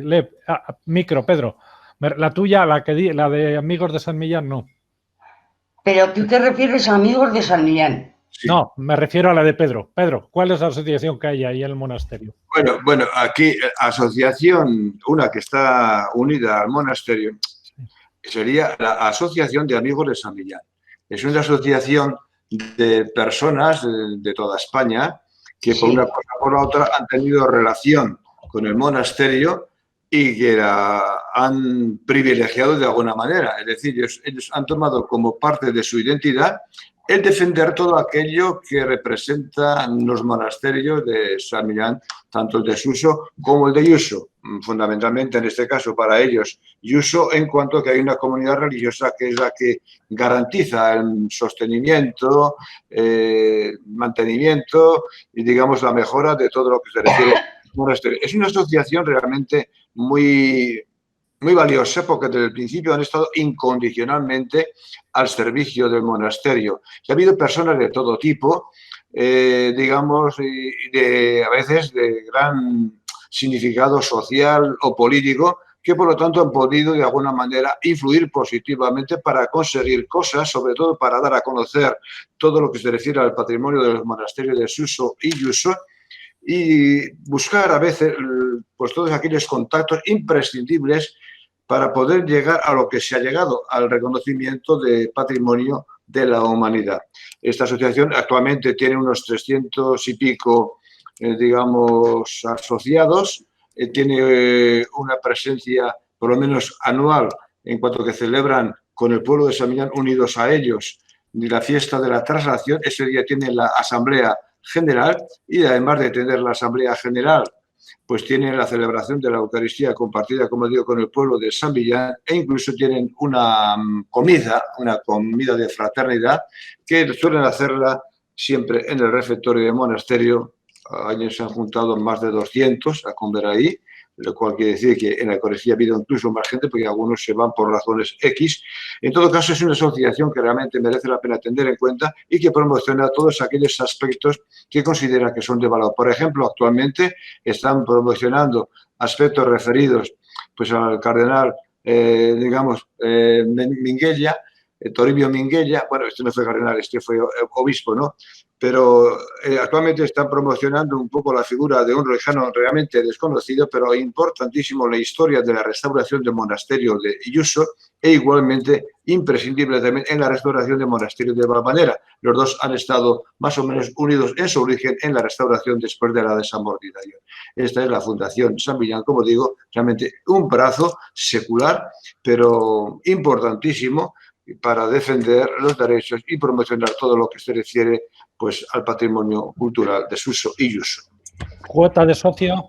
Micro, Pedro. La tuya, la de Amigos de San Millán, no. Pero tú te refieres a Amigos de San Millán. Sí. No, me refiero a la de Pedro. Pedro, ¿cuál es la asociación que hay ahí en el monasterio? Bueno, aquí asociación, una que está unida al monasterio, sería la Asociación de Amigos de San Millán. Es una asociación de personas de toda España que por una cosa o por la otra han tenido relación con el monasterio y que han privilegiado de alguna manera. Es decir, ellos han tomado como parte de su identidad el defender todo aquello que representan los monasterios de San Millán, tanto el de Suso como el de Yuso. Fundamentalmente, en este caso, para ellos, Yuso, en cuanto a que hay una comunidad religiosa que es la que garantiza el sostenimiento, mantenimiento y, digamos, la mejora de todo lo que se refiere al monasterio. Es una asociación realmente muy valiosa, porque desde el principio han estado incondicionalmente al servicio del monasterio. Y ha habido personas de todo tipo, digamos, a veces de gran significado social o político, que por lo tanto han podido de alguna manera influir positivamente para conseguir cosas, sobre todo para dar a conocer todo lo que se refiere al patrimonio de los monasterios de Suso y Yuso, y buscar a veces pues todos aquellos contactos imprescindibles para poder llegar a lo que se ha llegado, al reconocimiento de patrimonio de la humanidad. Esta asociación actualmente tiene unos 300 y pico, digamos, asociados, tiene una presencia por lo menos anual en cuanto que celebran con el pueblo de San Millán unidos a ellos la fiesta de la traslación. Ese día tienen la asamblea general y además de tener la asamblea general, pues tienen la celebración de la Eucaristía compartida, como digo, con el pueblo de San Millán, e incluso tienen una comida de fraternidad que suelen hacerla siempre en el refectorio del monasterio. Años se han juntado más de 200 a comer ahí, lo cual quiere decir que en la Eucaristía ha habido incluso más gente, porque algunos se van por razones X. En todo caso, es una asociación que realmente merece la pena tener en cuenta y que promociona todos aquellos aspectos que considera que son de valor. Por ejemplo, actualmente están promocionando aspectos referidos pues al cardenal, Minguella, Toribio Minguella. Bueno, este no fue cardenal, este fue obispo, ¿no? Pero actualmente están promocionando un poco la figura de un rojano realmente desconocido, pero importantísimo, la historia de la restauración del monasterio de Yuso, e igualmente imprescindible también en la restauración del monasterio de Valvanera. Los dos han estado más o menos unidos en su origen en la restauración después de la desamortización. Esta es la Fundación San Millán, como digo, realmente un brazo secular, pero importantísimo para defender los derechos y promocionar todo lo que se refiere pues, al patrimonio cultural de Suso y Yuso. ¿Cuota de socio?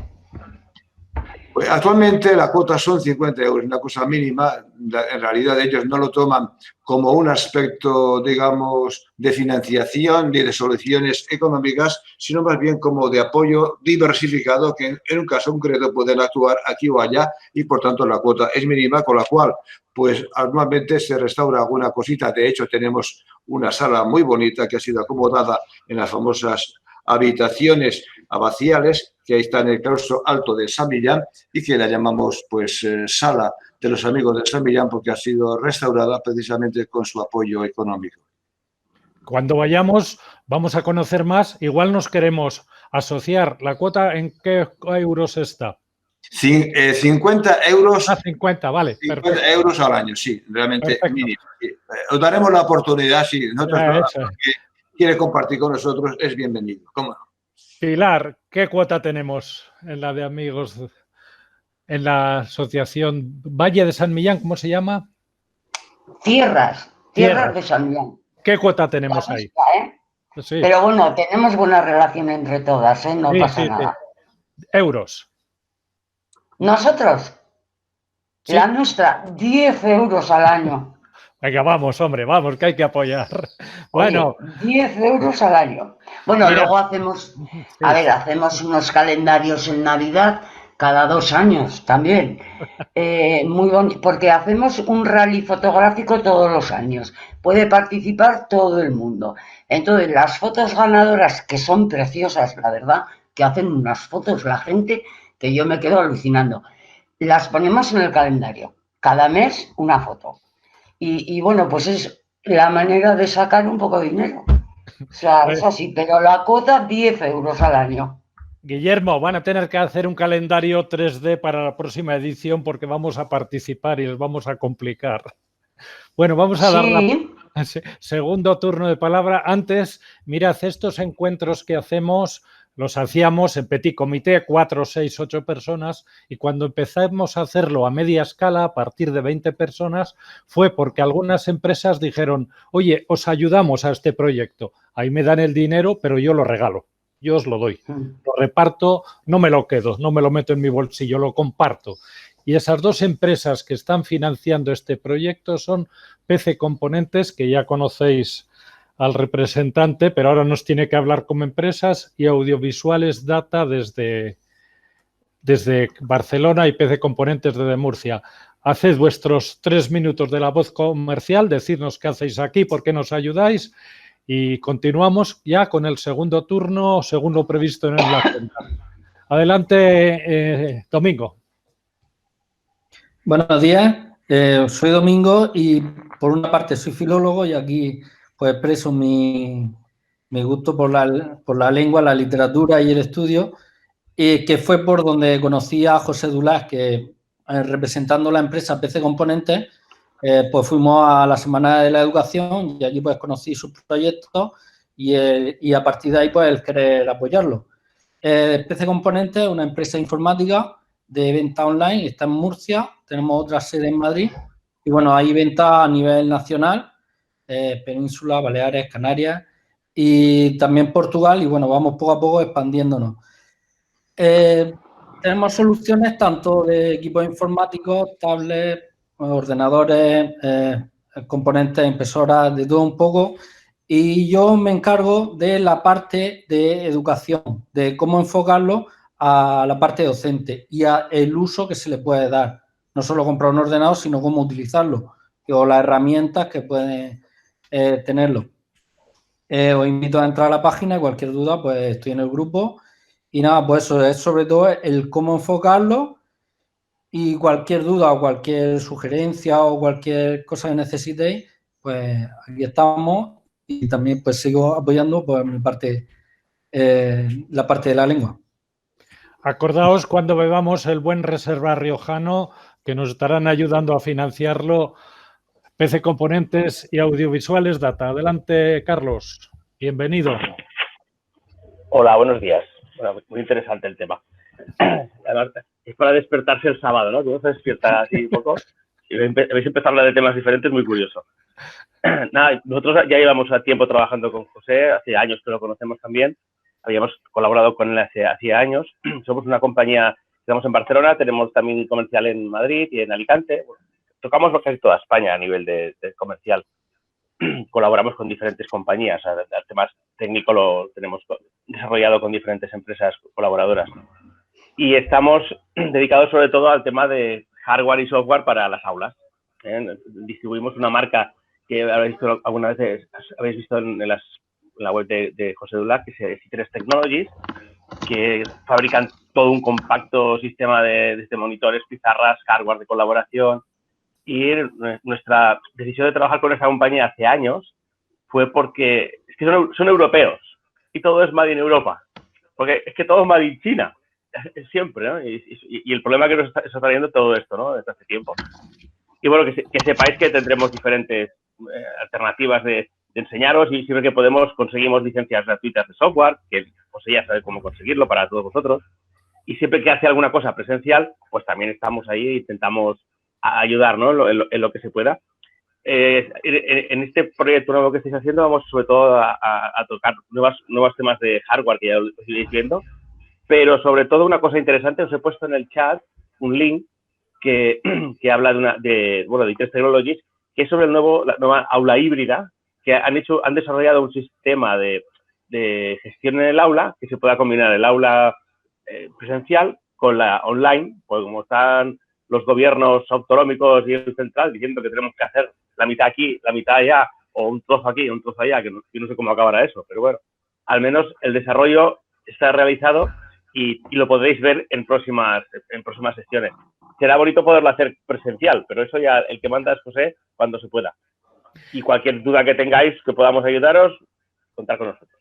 Pues actualmente la cuota son 50 euros, una cosa mínima. En realidad ellos no lo toman como un aspecto, digamos, de financiación ni de soluciones económicas, sino más bien como de apoyo diversificado que en un caso concreto pueden actuar aquí o allá y por tanto la cuota es mínima, con la cual pues anualmente se restaura alguna cosita. De hecho tenemos una sala muy bonita que ha sido acomodada en las famosas habitaciones abaciales que ahí está en el claustro alto de San Millán y que la llamamos pues Sala de los Amigos de San Millán porque ha sido restaurada precisamente con su apoyo económico. Cuando vayamos vamos a conocer más, igual nos queremos asociar. ¿La cuota en qué euros está? 50 euros. 50, vale. 50 perfecto. euros al año, sí, realmente Perfecto. mínimo. Os daremos la oportunidad, si nosotros que quiere compartir con nosotros es bienvenido. ¿Cómo no? Pilar, ¿qué cuota tenemos en la de amigos, en la asociación Valle de San Millán? ¿Cómo se llama? Tierras de San Millán. ¿Qué cuota tenemos ahí? Sí. Pero bueno, tenemos buena relación entre todas, ¿eh? No pasa nada. Sí. Euros. ¿Nosotros? Sí. La nuestra, 10 euros al año. Venga, vamos, hombre, vamos, que hay que apoyar. Bueno. Oye, 10 euros al año. Bueno, mira, luego hacemos, hacemos unos calendarios en Navidad cada 2 años también. Muy bonito, porque hacemos un rally fotográfico todos los años. Puede participar todo el mundo. Entonces, las fotos ganadoras, que son preciosas, la verdad, que hacen unas fotos la gente que yo me quedo alucinando. Las ponemos en el calendario. Cada mes una foto. Y bueno, pues es la manera de sacar un poco de dinero. O sea, es así, pero la cuota 10 euros al año. Guillermo, van a tener que hacer un calendario 3D para la próxima edición porque vamos a participar y les vamos a complicar. Bueno, vamos a dar segundo turno de palabra. Antes, mirad, estos encuentros que hacemos los hacíamos en petit comité, 4, 6, 8 personas, y cuando empezamos a hacerlo a media escala, a partir de 20 personas, fue porque algunas empresas dijeron, oye, os ayudamos a este proyecto, ahí me dan el dinero, pero yo lo regalo, yo os lo doy, lo reparto, no me lo quedo, no me lo meto en mi bolsillo, lo comparto. Y esas dos empresas que están financiando este proyecto son PC Componentes, que ya conocéis al representante, pero ahora nos tiene que hablar como empresas, y Audiovisuales Data desde Barcelona y PC Componentes desde Murcia. Haced vuestros 3 minutos de la voz comercial, decirnos qué hacéis aquí, por qué nos ayudáis, y continuamos ya con el segundo turno, según lo previsto en la agenda. Adelante, Domingo. Buenos días, soy Domingo y por una parte soy filólogo y aquí pues expreso mi gusto por la lengua, la literatura y el estudio, que fue por donde conocí a José Dulás, que representando la empresa PC Componentes, pues fuimos a la Semana de la Educación y allí pues conocí sus proyectos y a partir de ahí pues el querer apoyarlo. PC Componentes es una empresa informática de venta online, está en Murcia, tenemos otra sede en Madrid y bueno, hay venta a nivel nacional, Península, Baleares, Canarias y también Portugal y bueno, vamos poco a poco expandiéndonos. Tenemos soluciones tanto de equipos informáticos, tablets, ordenadores, componentes, impresoras, de todo un poco y yo me encargo de la parte de educación, de cómo enfocarlo a la parte docente y a el uso que se le puede dar. No solo comprar un ordenador, sino cómo utilizarlo o las herramientas que pueden tenerlo. Os invito a entrar a la página y cualquier duda, pues estoy en el grupo. Y nada, pues eso es sobre todo el cómo enfocarlo y cualquier duda o cualquier sugerencia o cualquier cosa que necesitéis, pues aquí estamos y también pues sigo apoyando pues mi parte, la parte de la lengua. Acordaos cuando bebamos el buen reserva riojano que nos estarán ayudando a financiarlo PC Componentes y Audiovisuales Data. Adelante, Carlos. Bienvenido. Hola, buenos días. Bueno, muy interesante el tema. Además, es para despertarse el sábado, ¿no? Uno se despierta así un poco y habéis empezado a hablar de temas diferentes, muy curioso. Nada, nosotros ya llevamos a tiempo trabajando con José, hace años que lo conocemos también. Habíamos colaborado con él hacía años. Somos una compañía, estamos en Barcelona, tenemos también comercial en Madrid y en Alicante. Bueno, tocamos casi toda España a nivel de comercial. Colaboramos con diferentes compañías. El tema técnico lo tenemos desarrollado con diferentes empresas colaboradoras. Y estamos dedicados sobre todo al tema de hardware y software para las aulas. Distribuimos una marca que habéis visto alguna vez, habéis visto en la web de José Dula, que es C3 Technologies, que fabrican todo un compacto sistema de monitores, pizarras, hardware de colaboración. Y nuestra decisión de trabajar con esa compañía hace años fue porque es que son europeos y todo es made in Europa. Porque es que todo es made in China, siempre, ¿no? Y el problema que nos está trayendo todo esto, ¿no? Desde hace tiempo. Y bueno, que sepáis que tendremos diferentes alternativas de enseñaros y siempre que podemos conseguimos licencias gratuitas de software, que José ya sabe cómo conseguirlo para todos vosotros. Y siempre que hace alguna cosa presencial, pues también estamos ahí e intentamos ayudar, ¿no? en lo que se pueda. En este proyecto nuevo que estáis haciendo vamos sobre todo a tocar nuevos temas de hardware que ya lo iréis viendo, pero sobre todo una cosa interesante, os he puesto en el chat un link que habla de C3 Technologies, que es sobre la nueva aula híbrida, que han desarrollado un sistema de gestión en el aula que se pueda combinar el aula presencial con la online, pues como están los gobiernos autonómicos y el central diciendo que tenemos que hacer la mitad aquí, la mitad allá, o un trozo aquí, un trozo allá, que no sé cómo acabará eso, pero bueno, al menos el desarrollo está realizado y lo podréis ver en próximas sesiones. Será bonito poderlo hacer presencial, pero eso ya el que manda es José cuando se pueda. Y cualquier duda que tengáis que podamos ayudaros, contar con nosotros.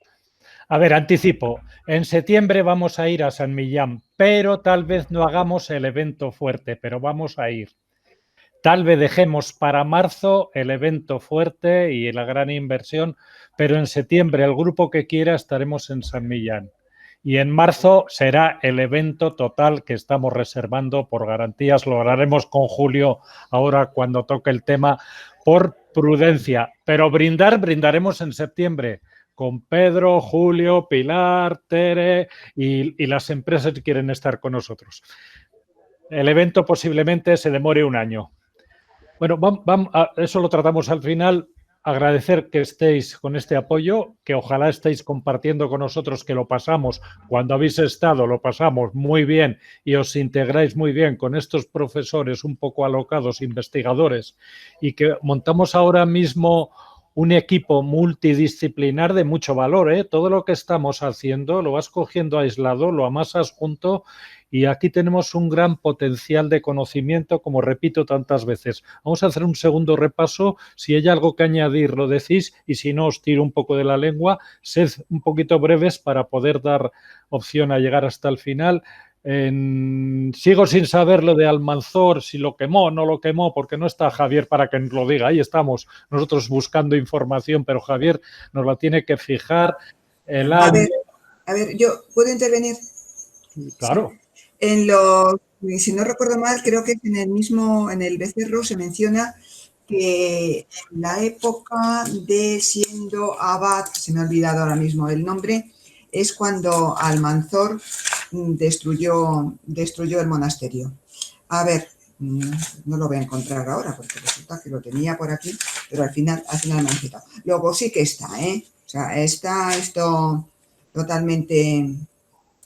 A ver, anticipo. En septiembre vamos a ir a San Millán, pero tal vez no hagamos el evento fuerte, pero vamos a ir. Tal vez dejemos para marzo el evento fuerte y la gran inversión, pero en septiembre el grupo que quiera estaremos en San Millán. Y en marzo será el evento total que estamos reservando por garantías. Lo haremos con Julio ahora cuando toque el tema por prudencia, pero brindaremos en septiembre con Pedro, Julio, Pilar, Tere y las empresas que quieren estar con nosotros. El evento posiblemente se demore un año. Bueno, eso lo tratamos al final. Agradecer que estéis con este apoyo, que ojalá estéis compartiendo con nosotros, que lo pasamos, cuando habéis estado, lo pasamos muy bien y os integráis muy bien con estos profesores un poco alocados, investigadores, y que montamos ahora mismo un equipo multidisciplinar de mucho valor, ¿eh? Todo lo que estamos haciendo lo vas cogiendo aislado, lo amasas junto y aquí tenemos un gran potencial de conocimiento, como repito tantas veces. Vamos a hacer un segundo repaso. Si hay algo que añadir, lo decís y si no, os tiro un poco de la lengua. Sed un poquito breves para poder dar opción a llegar hasta el final. Sigo sin saber lo de Almanzor, si lo quemó o no lo quemó, porque no está Javier para que nos lo diga. Ahí estamos nosotros buscando información, pero Javier nos la tiene que fijar. A ver, yo puedo intervenir. Claro. Si no recuerdo mal, creo que en el becerro se menciona que en la época de siendo abad, se me ha olvidado ahora mismo el nombre, es cuando Almanzor destruyó el monasterio. A ver, no lo voy a encontrar ahora porque resulta que lo tenía por aquí, pero al final me han quitado. Luego sí que está, ¿eh? O sea, está esto totalmente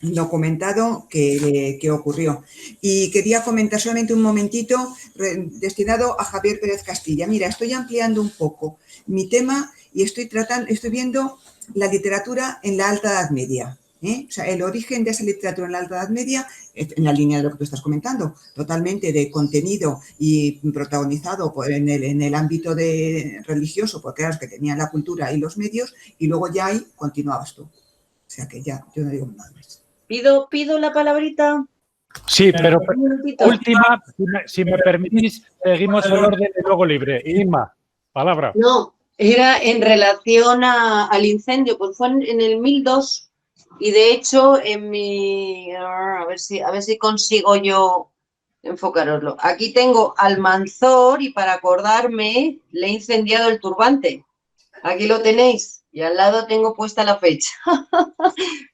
documentado que ocurrió. Y quería comentar solamente un momentito destinado a Javier Pérez Castilla. Mira, estoy ampliando un poco mi tema y estoy viendo la literatura en la Alta Edad Media. O sea, el origen de esa literatura en la Alta Edad Media, en la línea de lo que tú estás comentando, totalmente de contenido y protagonizado en el ámbito religioso, porque eras que tenían la cultura y los medios, y luego ya ahí continuabas tú. O sea que ya, yo no digo nada más. Pido la palabrita. Sí, pero última, si me permitís, seguimos el orden de luego libre. Inma. Palabra. No, era en relación al incendio, pues fue en el 1002 y de hecho en mi... A ver si consigo yo enfocaroslo. Aquí tengo Almanzor y para acordarme le he incendiado el turbante. Aquí lo tenéis y al lado tengo puesta la fecha.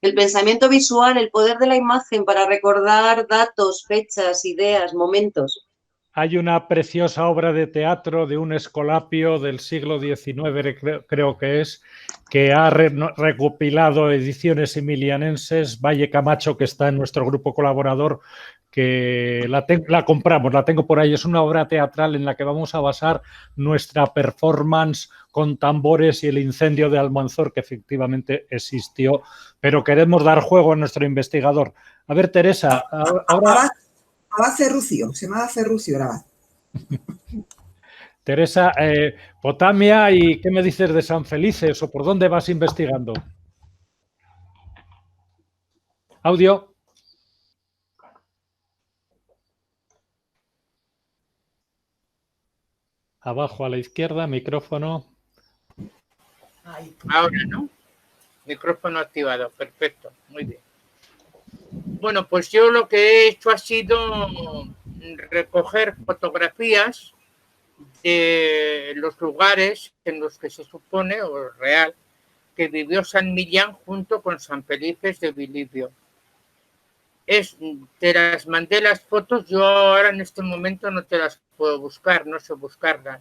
El pensamiento visual, el poder de la imagen para recordar datos, fechas, ideas, momentos. Hay una preciosa obra de teatro de un escolapio del siglo XIX, creo que es, que ha recopilado ediciones emilianenses, Valle Camacho, que está en nuestro grupo colaborador, que la compramos, la tengo por ahí. Es una obra teatral en la que vamos a basar nuestra performance con tambores y el incendio de Almanzor, que efectivamente existió, pero queremos dar juego a nuestro investigador. A ver, Teresa, ahora... Abad Ferrucio, se llamaba Ferrucio el abad. Teresa, Potamia, ¿y qué me dices de San Felices o por dónde vas investigando? Audio. Abajo a la izquierda, micrófono. Ahora, ¿no? Micrófono activado, perfecto, muy bien. Bueno, pues yo lo que he hecho ha sido recoger fotografías de los lugares en los que se supone, o real, que vivió San Millán junto con San Felices de Bilibio. Te las mandé las fotos, yo ahora en este momento no te las puedo buscar, no sé buscarlas.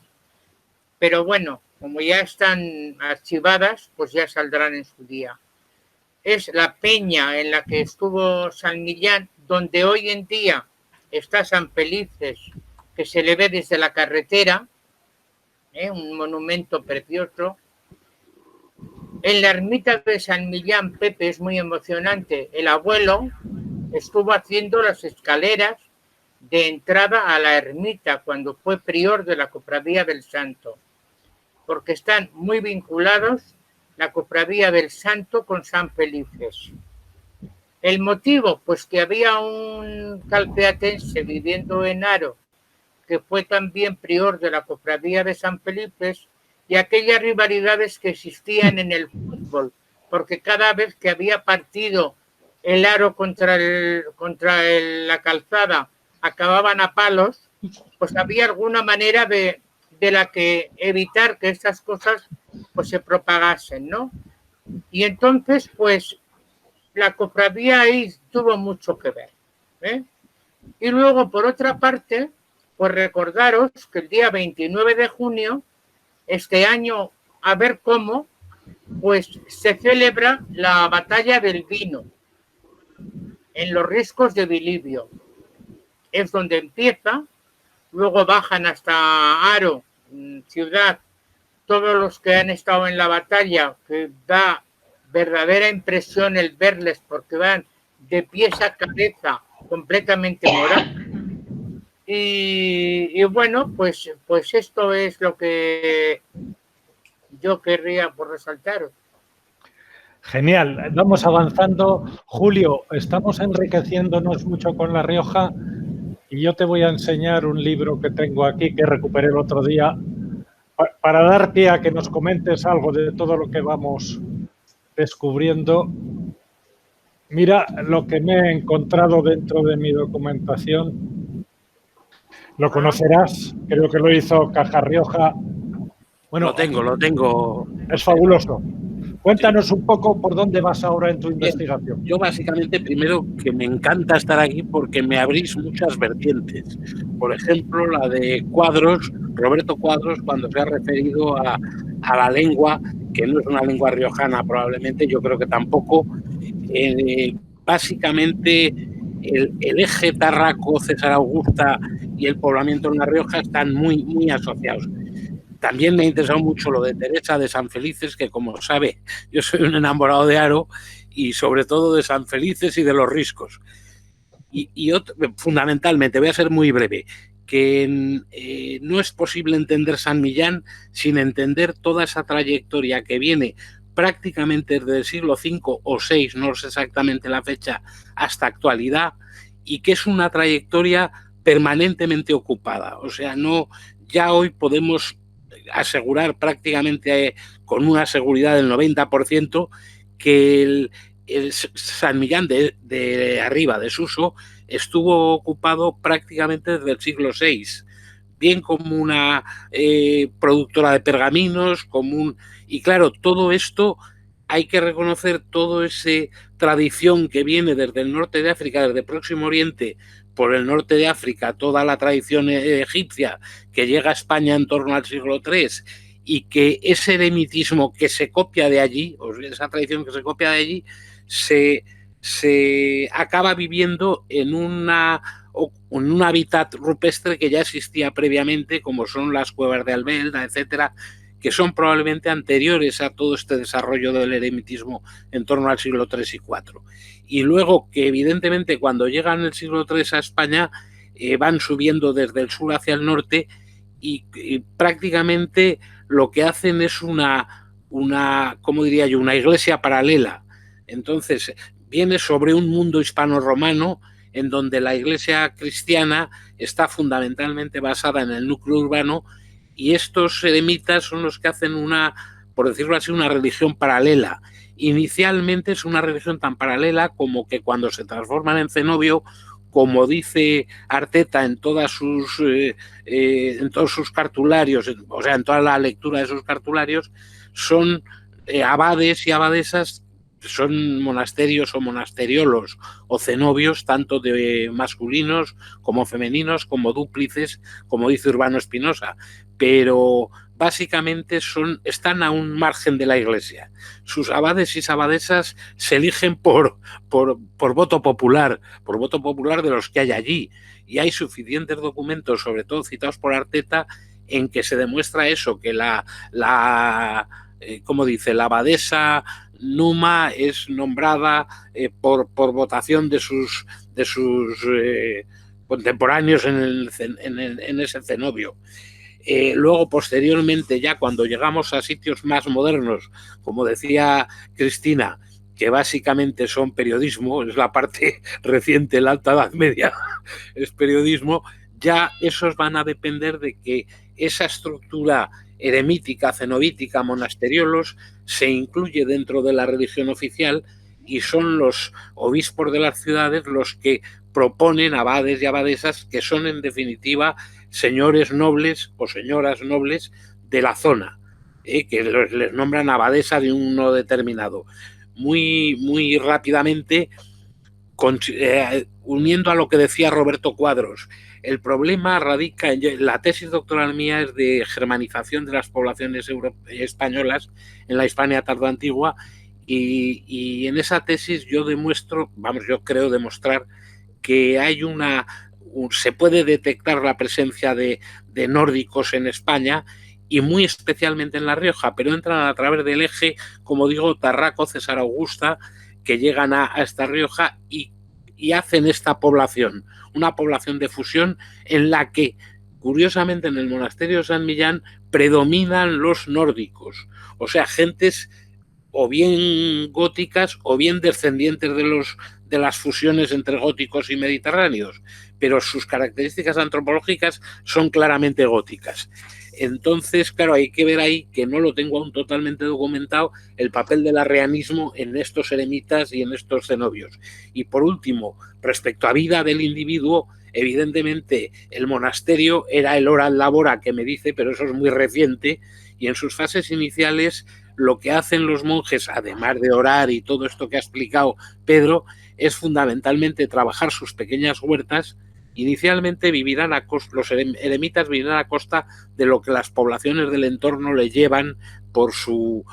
Pero bueno, como ya están archivadas, pues ya saldrán en su día. Es la peña en la que estuvo San Millán, donde hoy en día está San Felices, que se le ve desde la carretera, un monumento precioso. En la ermita de San Millán, Pepe, es muy emocionante. El abuelo estuvo haciendo las escaleras de entrada a la ermita cuando fue prior de la Cofradía del Santo, porque están muy vinculados la Cofradía del Santo con San Felices. El motivo, pues que había un calpeatense viviendo en Haro, que fue también prior de la Cofradía de San Felices, y aquellas rivalidades que existían en el fútbol, porque cada vez que había partido el Haro contra la Calzada, acababan a palos, pues había alguna manera de la que evitar que estas cosas pues se propagasen, ¿no? Y entonces, pues, la cofradía ahí tuvo mucho que ver, ¿eh? Y luego, por otra parte, pues recordaros que el día 29 de junio, este año, a ver cómo, pues se celebra la batalla del vino en los riscos de Bilibio. Es donde empieza, luego bajan hasta Haro, ciudad, todos los que han estado en la batalla, que da verdadera impresión el verles porque van de pies a cabeza completamente morados. Y bueno, pues esto es lo que yo querría por resaltaros. Genial, vamos avanzando. Julio, estamos enriqueciéndonos mucho con La Rioja y yo te voy a enseñar un libro que tengo aquí que recuperé el otro día para dar pie a que nos comentes algo de todo lo que vamos descubriendo. Mira lo que me he encontrado dentro de mi documentación. Lo conocerás, creo que lo hizo Caja Rioja. Bueno, lo tengo. Es fabuloso. Cuéntanos un poco por dónde vas ahora en tu investigación. Yo básicamente, primero, que me encanta estar aquí porque me abrís muchas vertientes. Por ejemplo, la de Cuadros, Roberto Cuadros, cuando se ha referido a la lengua, que no es una lengua riojana probablemente, yo creo que tampoco. Básicamente, el eje Tarraco, César Augusta y el poblamiento en La Rioja están muy, muy asociados. También me ha interesado mucho lo de Teresa de San Felices, que como sabe, yo soy un enamorado de Haro y sobre todo de San Felices y de los riscos. Y fundamentalmente, voy a ser muy breve, que no es posible entender San Millán sin entender toda esa trayectoria que viene prácticamente desde el siglo V o VI, no sé exactamente la fecha, hasta actualidad, y que es una trayectoria permanentemente ocupada. O sea, no, ya hoy podemos asegurar prácticamente con una seguridad del 90% que el San Millán de arriba, de Suso, estuvo ocupado prácticamente desde el siglo VI, bien como una productora de pergaminos, y claro, todo esto hay que reconocer toda esa tradición que viene desde el norte de África, desde Próximo Oriente, por el norte de África, toda la tradición egipcia que llega a España en torno al siglo III, y que ese eremitismo que se copia de allí, o esa tradición que se copia de allí, se acaba viviendo en un hábitat rupestre que ya existía previamente, como son las cuevas de Albelda, etcétera, que son probablemente anteriores a todo este desarrollo del eremitismo en torno al siglo III y IV. Y luego que evidentemente cuando llegan el siglo III a España van subiendo desde el sur hacia el norte y prácticamente lo que hacen es ¿cómo diría yo?, una iglesia paralela. Entonces viene sobre un mundo hispano-romano en donde la iglesia cristiana está fundamentalmente basada en el núcleo urbano, y estos eremitas son los que hacen por decirlo así, una religión paralela. Inicialmente es una religión tan paralela como que cuando se transforman en cenobio, como dice Arteta en todos sus cartularios, o sea, en toda la lectura de sus cartularios, son abades y abadesas, son monasterios o monasteriolos o cenobios, tanto de masculinos como femeninos, como dúplices, como dice Urbano Espinosa, pero básicamente están a un margen de la iglesia. Sus abades y abadesas se eligen por voto popular de los que hay allí, y hay suficientes documentos, sobre todo citados por Arteta, en que se demuestra eso, que como dice, la abadesa Numa es nombrada por votación de sus contemporáneos en ese cenobio. Luego, posteriormente, ya cuando llegamos a sitios más modernos, como decía Cristina, que básicamente son periodismo, es la parte reciente, la Alta Edad Media, es periodismo, ya esos van a depender de que esa estructura eremítica, cenobítica, monasteriolos, se incluye dentro de la religión oficial, y son los obispos de las ciudades los que proponen abades y abadesas que son, en definitiva, señores nobles o señoras nobles de la zona, que les nombran abadesa de uno determinado. Muy, muy rápidamente, uniendo a lo que decía Roberto Cuadros, el problema radica en la tesis doctoral mía, es de germanización de las poblaciones españolas en la Hispania tardoantigua, y en esa tesis yo creo demostrar que hay se puede detectar la presencia de nórdicos en España, y muy especialmente en La Rioja, pero entran a través del eje, como digo, Tarraco, César Augusta, que llegan a esta Rioja y hacen esta población, una población de fusión en la que, curiosamente, en el monasterio de San Millán predominan los nórdicos, o sea, gentes o bien góticas o bien descendientes de las fusiones entre góticos y mediterráneos, pero sus características antropológicas son claramente góticas. Entonces, claro, hay que ver ahí, que no lo tengo aún totalmente documentado, el papel del arrianismo en estos eremitas y en estos cenobios. Y por último, respecto a vida del individuo, evidentemente el monasterio era el hora labora que me dice, pero eso es muy reciente, y en sus fases iniciales lo que hacen los monjes, además de orar y todo esto que ha explicado Pedro, es fundamentalmente trabajar sus pequeñas huertas. Inicialmente los eremitas vivirán a costa de lo que las poblaciones del entorno le llevan por su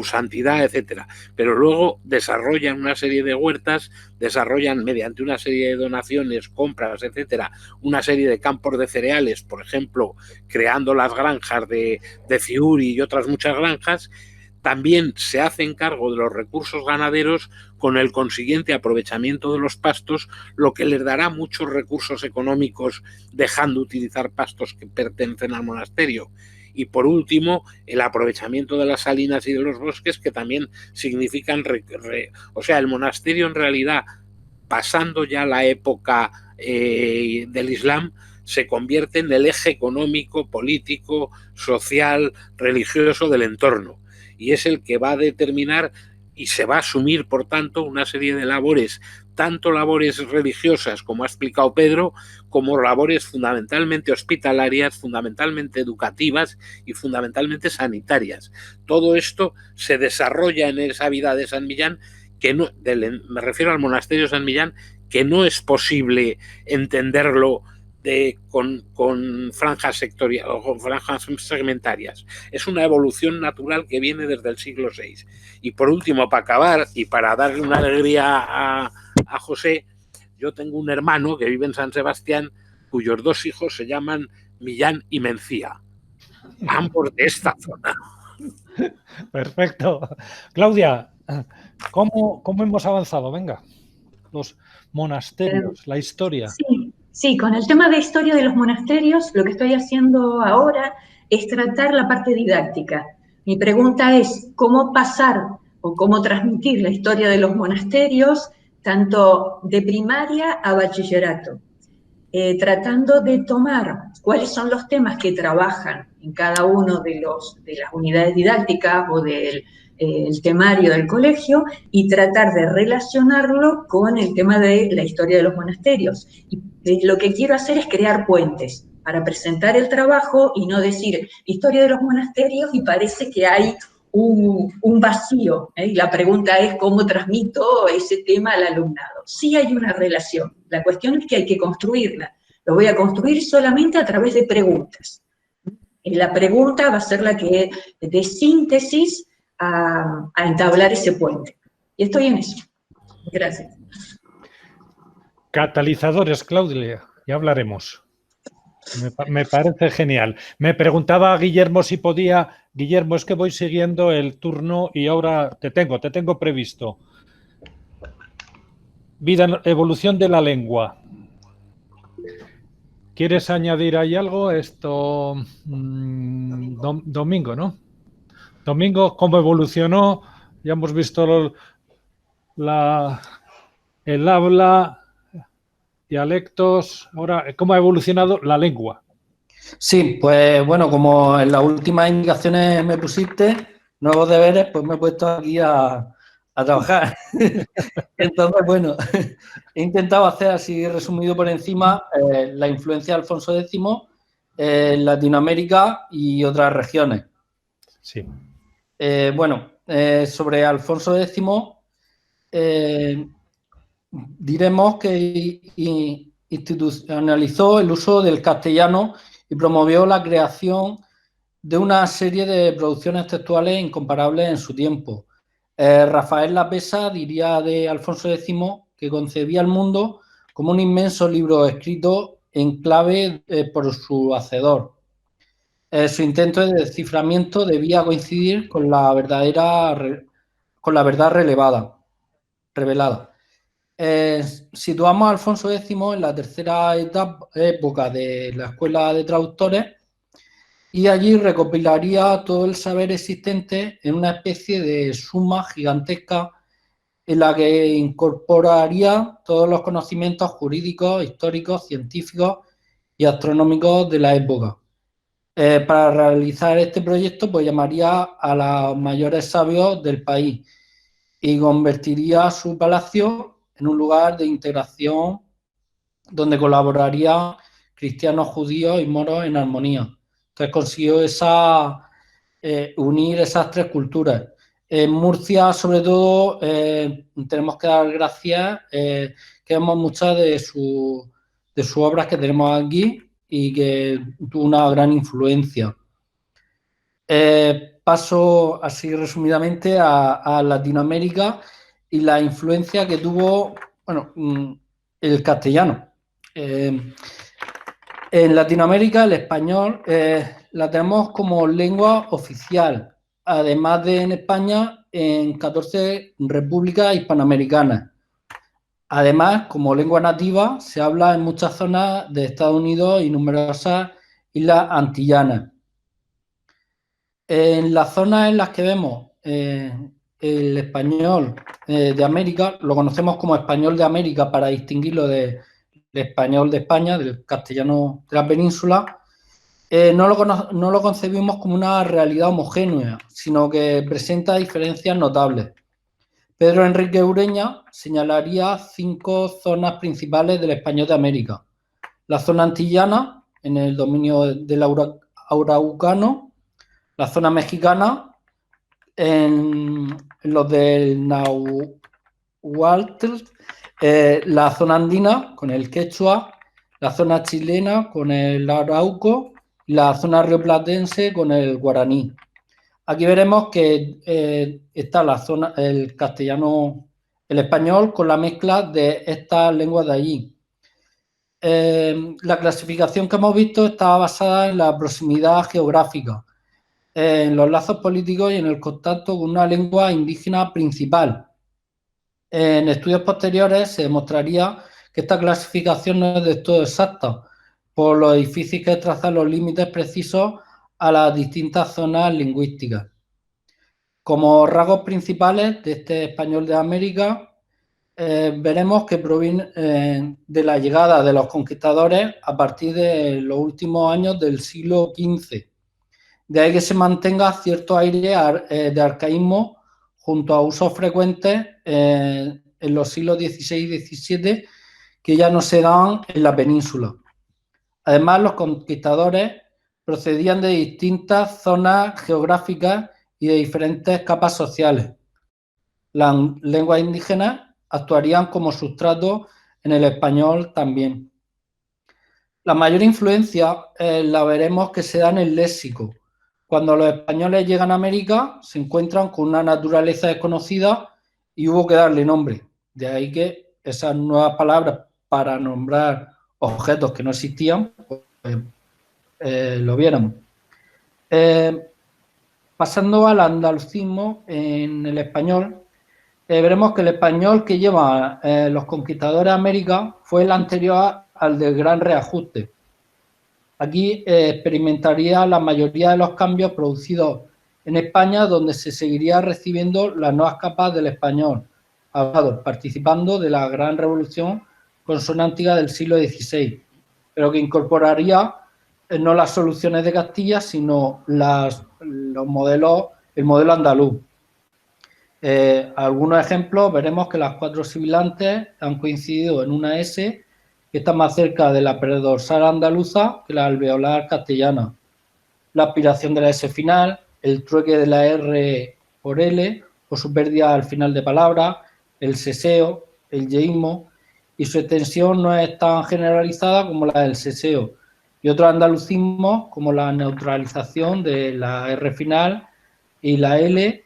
santidad, etcétera. Pero luego desarrollan una serie de huertas, desarrollan mediante una serie de donaciones, compras, etcétera, una serie de campos de cereales, por ejemplo, creando las granjas de Ciuri y otras muchas granjas. También se hacen cargo de los recursos ganaderos con el consiguiente aprovechamiento de los pastos, lo que les dará muchos recursos económicos, dejando de utilizar pastos que pertenecen al monasterio. Y por último, el aprovechamiento de las salinas y de los bosques, que también significan... O sea, el monasterio en realidad, pasando ya la época del Islam, se convierte en el eje económico, político, social, religioso del entorno. Y es el que va a determinar y se va a asumir, por tanto, una serie de labores, tanto labores religiosas, como ha explicado Pedro, como labores fundamentalmente hospitalarias, fundamentalmente educativas y fundamentalmente sanitarias. Todo esto se desarrolla en esa vida de San Millán, que no, me refiero al monasterio de San Millán, que no es posible entenderlo con franjas sectoriales o con franjas segmentarias. Es una evolución natural que viene desde el siglo VI. Y por último, para acabar y para darle una alegría a José, yo tengo un hermano que vive en San Sebastián, cuyos dos hijos se llaman Millán y Mencía, ambos de esta zona. Perfecto. Claudia, ¿cómo hemos avanzado? Venga, los monasterios, la historia. Sí, con el tema de historia de los monasterios, lo que estoy haciendo ahora es tratar la parte didáctica. Mi pregunta es, ¿cómo pasar o cómo transmitir la historia de los monasterios tanto de primaria a bachillerato? Tratando de tomar cuáles son los temas que trabajan en cada uno de las unidades didácticas o del temario del colegio y tratar de relacionarlo con el tema de la historia de los monasterios. Y lo que quiero hacer es crear puentes para presentar el trabajo y no decir historia de los monasterios y parece que hay un vacío, ¿eh? Y la pregunta es cómo transmito ese tema al alumnado. Sí hay una relación, la cuestión es que hay que construirla. Lo voy a construir solamente a través de preguntas. La pregunta va a ser la que dé síntesis a entablar ese puente. Y estoy en eso. Gracias. Catalizadores, Claudia, ya hablaremos. Me parece genial. Me preguntaba a Guillermo si podía. Guillermo, es que voy siguiendo el turno y ahora te tengo previsto. Evolución de la lengua. ¿Quieres añadir ahí algo? Esto, Domingo, ¿no? Domingo, ¿cómo evolucionó? Ya hemos visto el habla, dialectos. Ahora, ¿cómo ha evolucionado la lengua? Sí, pues bueno, como en las últimas indicaciones me pusiste nuevos deberes, pues me he puesto aquí a trabajar. Entonces, bueno, he intentado hacer así resumido por encima la influencia de Alfonso X en Latinoamérica y otras regiones. Sí. Sobre Alfonso X diremos que institucionalizó el uso del castellano y promovió la creación de una serie de producciones textuales incomparables en su tiempo. Rafael Lapesa diría de Alfonso X que concebía el mundo como un inmenso libro escrito en clave por su hacedor. Su intento de desciframiento debía coincidir con la verdad revelada. Situamos a Alfonso X en la tercera época de la Escuela de Traductores y allí recopilaría todo el saber existente en una especie de suma gigantesca en la que incorporaría todos los conocimientos jurídicos, históricos, científicos y astronómicos de la época. Para realizar este proyecto, pues llamaría a los mayores sabios del país y convertiría su palacio en un lugar de integración donde colaborarían cristianos, judíos y moros en armonía. Entonces consiguió unir esas tres culturas. En Murcia, sobre todo, tenemos que dar gracias, que vemos muchas de sus obras que tenemos aquí y que tuvo una gran influencia. Paso así resumidamente a Latinoamérica y la influencia que tuvo el castellano. En Latinoamérica el español la tenemos como lengua oficial, además de en España en 14 repúblicas hispanoamericanas. Además, como lengua nativa, se habla en muchas zonas de Estados Unidos y numerosas islas antillanas. En las zonas en las que vemos el español de América, lo conocemos como español de América para distinguirlo de español de España, del castellano de la península, no lo concebimos como una realidad homogénea, sino que presenta diferencias notables. Pedro Enrique Ureña señalaría 5 zonas principales del español de América. La zona antillana, en el dominio del araucano, la zona mexicana, en los del náhuatl, la zona andina con el quechua, la zona chilena con el arauco y la zona rioplatense con el guaraní. Aquí veremos que está la zona, el castellano, el español con la mezcla de estas lenguas de allí. La clasificación que hemos visto está basada en la proximidad geográfica, en los lazos políticos y en el contacto con una lengua indígena principal. En estudios posteriores se demostraría que esta clasificación no es del todo exacta, por lo difícil que es trazar los límites precisos a las distintas zonas lingüísticas. Como rasgos principales de este español de América, veremos que proviene de la llegada de los conquistadores a partir de los últimos años del siglo XV. De ahí que se mantenga cierto aire de arcaísmo junto a usos frecuentes en los siglos XVI y XVII que ya no se dan en la península. Además, los conquistadores procedían de distintas zonas geográficas y de diferentes capas sociales. Las lenguas indígenas actuarían como sustrato en el español también. La mayor influencia la veremos que se da en el léxico. Cuando los españoles llegan a América, se encuentran con una naturaleza desconocida y hubo que darle nombre. De ahí que esas nuevas palabras para nombrar objetos que no existían, pues, lo viéramos. Pasando al andalucismo en el español, veremos que el español que llevan los conquistadores a América fue el anterior al del Gran Reajuste. Aquí experimentaría la mayoría de los cambios producidos en España, donde se seguiría recibiendo las nuevas capas del español hablado, participando de la gran revolución consonántica del siglo XVI, pero que incorporaría no las soluciones de Castilla, sino el modelo andaluz. Algunos ejemplos, veremos que las 4 sibilantes han coincidido en una S que está más cerca de la predorsal andaluza que la alveolar castellana. La aspiración de la S final, el trueque de la R por L o su pérdida al final de palabra, el seseo, el yeísmo, y su extensión no es tan generalizada como la del seseo, y otros andalucismos como la neutralización de la R final y la L,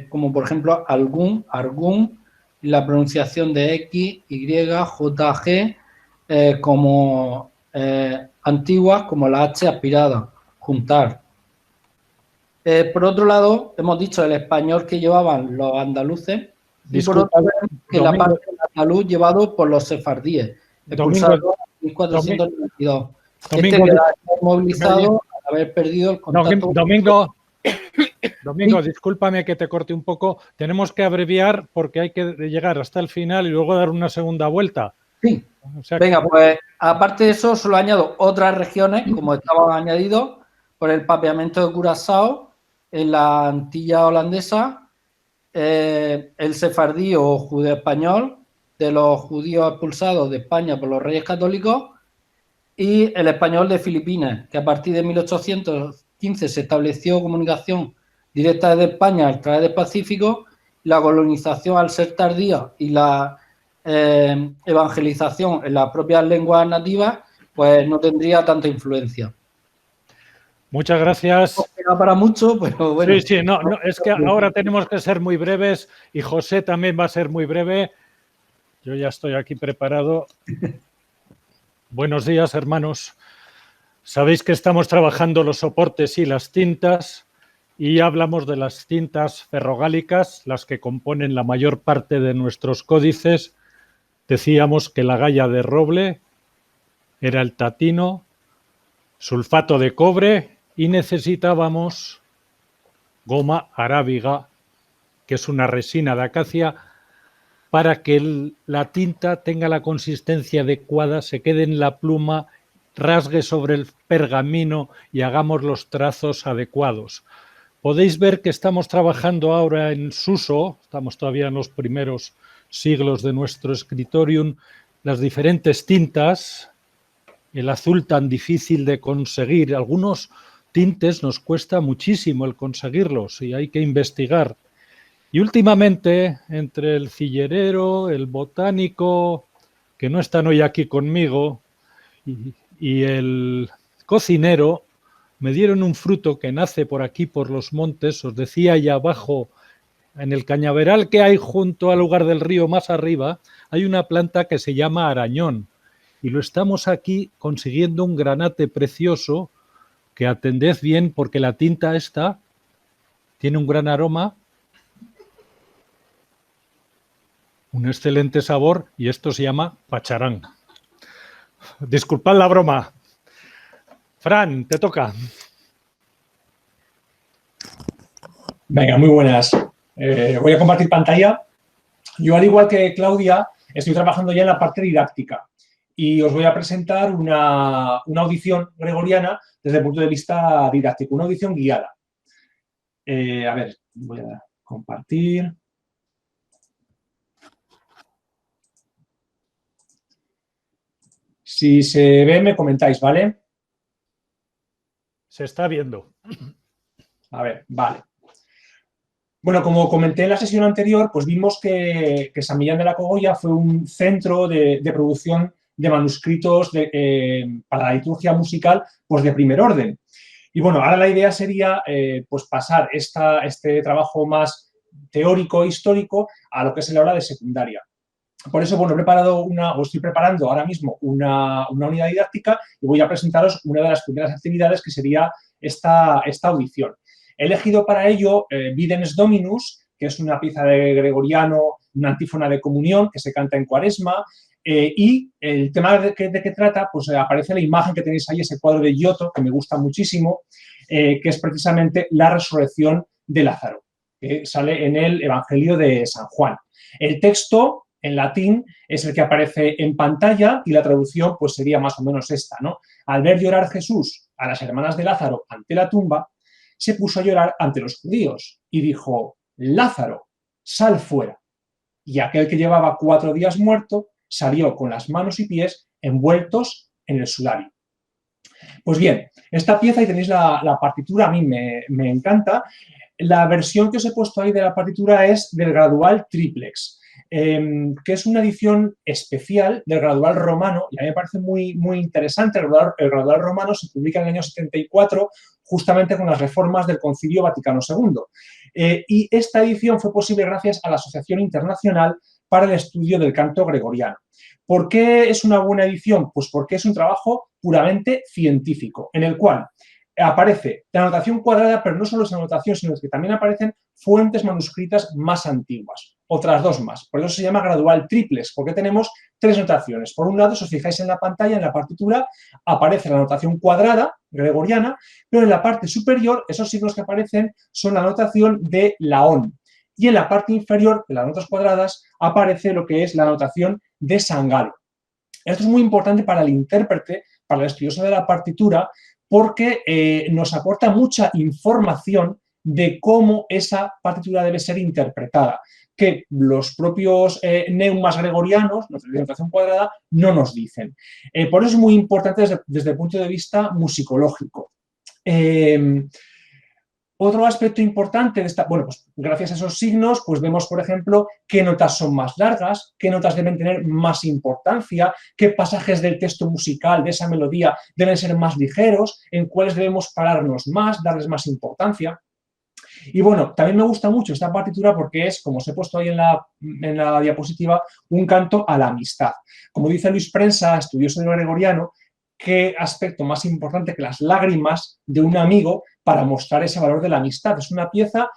como por ejemplo algún, argún, y la pronunciación de X, Y, J, G, como antiguas como la H aspirada, juntar. Por otro lado, hemos dicho el español que llevaban los andaluces, y por otro lado, que la parte del andaluz llevado por los sefardíes, expulsados en 1492. Este queda movilizado al haber perdido el contacto. Domingo, discúlpame que te corte un poco. Tenemos que abreviar porque hay que llegar hasta el final y luego dar una segunda vuelta. Sí. O sea, venga, pues aparte de eso, solo añado otras regiones, como estaban añadidos, por el papeamiento de Curazao en la Antilla holandesa, el sefardí o judeo-español de los judíos expulsados de España por los reyes católicos y el español de Filipinas, que a partir de 1815 se estableció comunicación directa desde España a través del Pacífico. La colonización, al ser tardía, y la evangelización en las propias lenguas nativas, pues no tendría tanta influencia. Muchas gracias. No era para mucho, pero bueno. Sí, no, es que ahora tenemos que ser muy breves y José también va a ser muy breve. Yo ya estoy aquí preparado. Buenos días, hermanos. Sabéis que estamos trabajando los soportes y las tintas y hablamos de las tintas ferrogálicas, las que componen la mayor parte de nuestros códices. Decíamos que la galla de roble era el tatino, sulfato de cobre y necesitábamos goma arábiga, que es una resina de acacia para que la tinta tenga la consistencia adecuada, se quede en la pluma, rasgue sobre el pergamino y hagamos los trazos adecuados. Podéis ver que estamos trabajando ahora en Suso, estamos todavía en los primeros siglos de nuestro scriptorium, las diferentes tintas, el azul tan difícil de conseguir. Algunos tintes nos cuesta muchísimo el conseguirlos y hay que investigar. Y últimamente, entre el cillerero, el botánico, que no están hoy aquí conmigo, y el cocinero, me dieron un fruto que nace por aquí, por los montes. Os decía allá abajo, en el cañaveral que hay junto al lugar del río más arriba, hay una planta que se llama arañón. Y lo estamos aquí consiguiendo un granate precioso, que atended bien porque la tinta esta tiene un gran aroma, un excelente sabor, y esto se llama pacharán. Disculpad la broma. Fran, te toca. Venga, muy buenas. Voy a compartir pantalla. Yo, al igual que Claudia, estoy trabajando ya en la parte didáctica y os voy a presentar una audición gregoriana desde el punto de vista didáctico, una audición guiada. A ver, voy a compartir. Si se ve, me comentáis, ¿vale? Se está viendo. A ver, vale. Bueno, como comenté en la sesión anterior, pues vimos que San Millán de la Cogolla fue un centro de producción de manuscritos para la liturgia musical, pues de primer orden. Y bueno, ahora la idea sería pues pasar este trabajo más teórico, histórico, a lo que es el aula de secundaria. Por eso, bueno, estoy preparando ahora mismo una unidad didáctica y voy a presentaros una de las primeras actividades, que sería esta audición. He elegido para ello Videns Dominus, que es una pieza de Gregoriano, una antífona de comunión que se canta en Cuaresma, y el tema de qué trata, pues aparece la imagen que tenéis ahí, ese cuadro de Giotto, que me gusta muchísimo, que es precisamente la resurrección de Lázaro, que sale en el Evangelio de San Juan. El texto en latín es el que aparece en pantalla y la traducción pues sería más o menos esta, ¿no? Al ver llorar Jesús a las hermanas de Lázaro ante la tumba, se puso a llorar ante los judíos y dijo: Lázaro, sal fuera. Y aquel que llevaba 4 días muerto salió con las manos y pies envueltos en el sudario. Pues bien, esta pieza, y tenéis la partitura, a mí me encanta. La versión que os he puesto ahí de la partitura es del Gradual Triplex, que es una edición especial del Gradual Romano, y a mí me parece muy, muy interesante. El Gradual Romano se publica en el año 74, justamente con las reformas del Concilio Vaticano II. Y esta edición fue posible gracias a la Asociación Internacional para el Estudio del Canto Gregoriano. ¿Por qué es una buena edición? Pues porque es un trabajo puramente científico, en el cual aparece la anotación cuadrada, pero no solo esa anotación, sino que también aparecen fuentes manuscritas más antiguas, otras 2 más. Por eso se llama Gradual Triplex, porque tenemos 3 notaciones. Por un lado, si os fijáis en la pantalla, en la partitura, aparece la anotación cuadrada gregoriana, pero en la parte superior, esos signos que aparecen son la anotación de Laón. Y en la parte inferior de las notas cuadradas aparece lo que es la anotación de San Galo. Esto es muy importante para el intérprete, para el estudioso de la partitura, porque nos aporta mucha información de cómo esa partitura debe ser interpretada, que los propios neumas gregorianos, de notación cuadrada, no nos dicen. Por eso es muy importante desde el punto de vista musicológico. Otro aspecto importante de esta, bueno, pues gracias a esos signos, pues vemos, por ejemplo, qué notas son más largas, qué notas deben tener más importancia, qué pasajes del texto musical, de esa melodía, deben ser más ligeros, en cuáles debemos pararnos más, darles más importancia. Y bueno, también me gusta mucho esta partitura porque es, como os he puesto ahí en la diapositiva, un canto a la amistad. Como dice Luis Prensa, estudioso del gregoriano, qué aspecto más importante que las lágrimas de un amigo para mostrar ese valor de la amistad. Es una pieza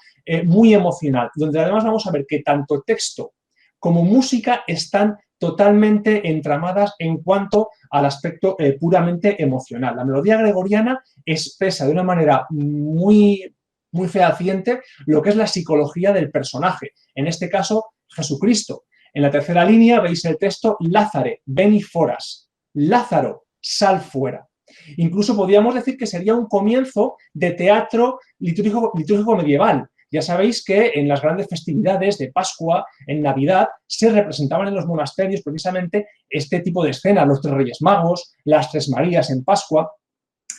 muy emocional, donde además vamos a ver que tanto texto como música están totalmente entramadas en cuanto al aspecto puramente emocional. La melodía gregoriana expresa de una manera muy, muy fehaciente lo que es la psicología del personaje, en este caso Jesucristo. En la tercera línea veis el texto Lázare, veni foras. Lázaro, sal fuera. Incluso podríamos decir que sería un comienzo de teatro litúrgico medieval. Ya sabéis que en las grandes festividades de Pascua, en Navidad, se representaban en los monasterios precisamente este tipo de escenas, los tres Reyes Magos, las Tres Marías en Pascua,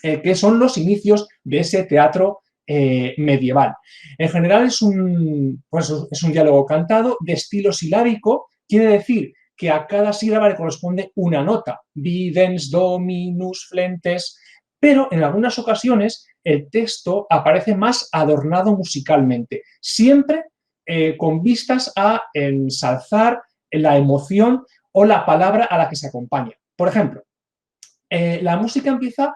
que son los inicios de ese teatro medieval. En general es un diálogo cantado de estilo silábico, quiere decir que a cada sílaba le corresponde una nota, videns, dominus, flentes, pero en algunas ocasiones el texto aparece más adornado musicalmente, siempre con vistas a ensalzar la emoción o la palabra a la que se acompaña. Por ejemplo, la música empieza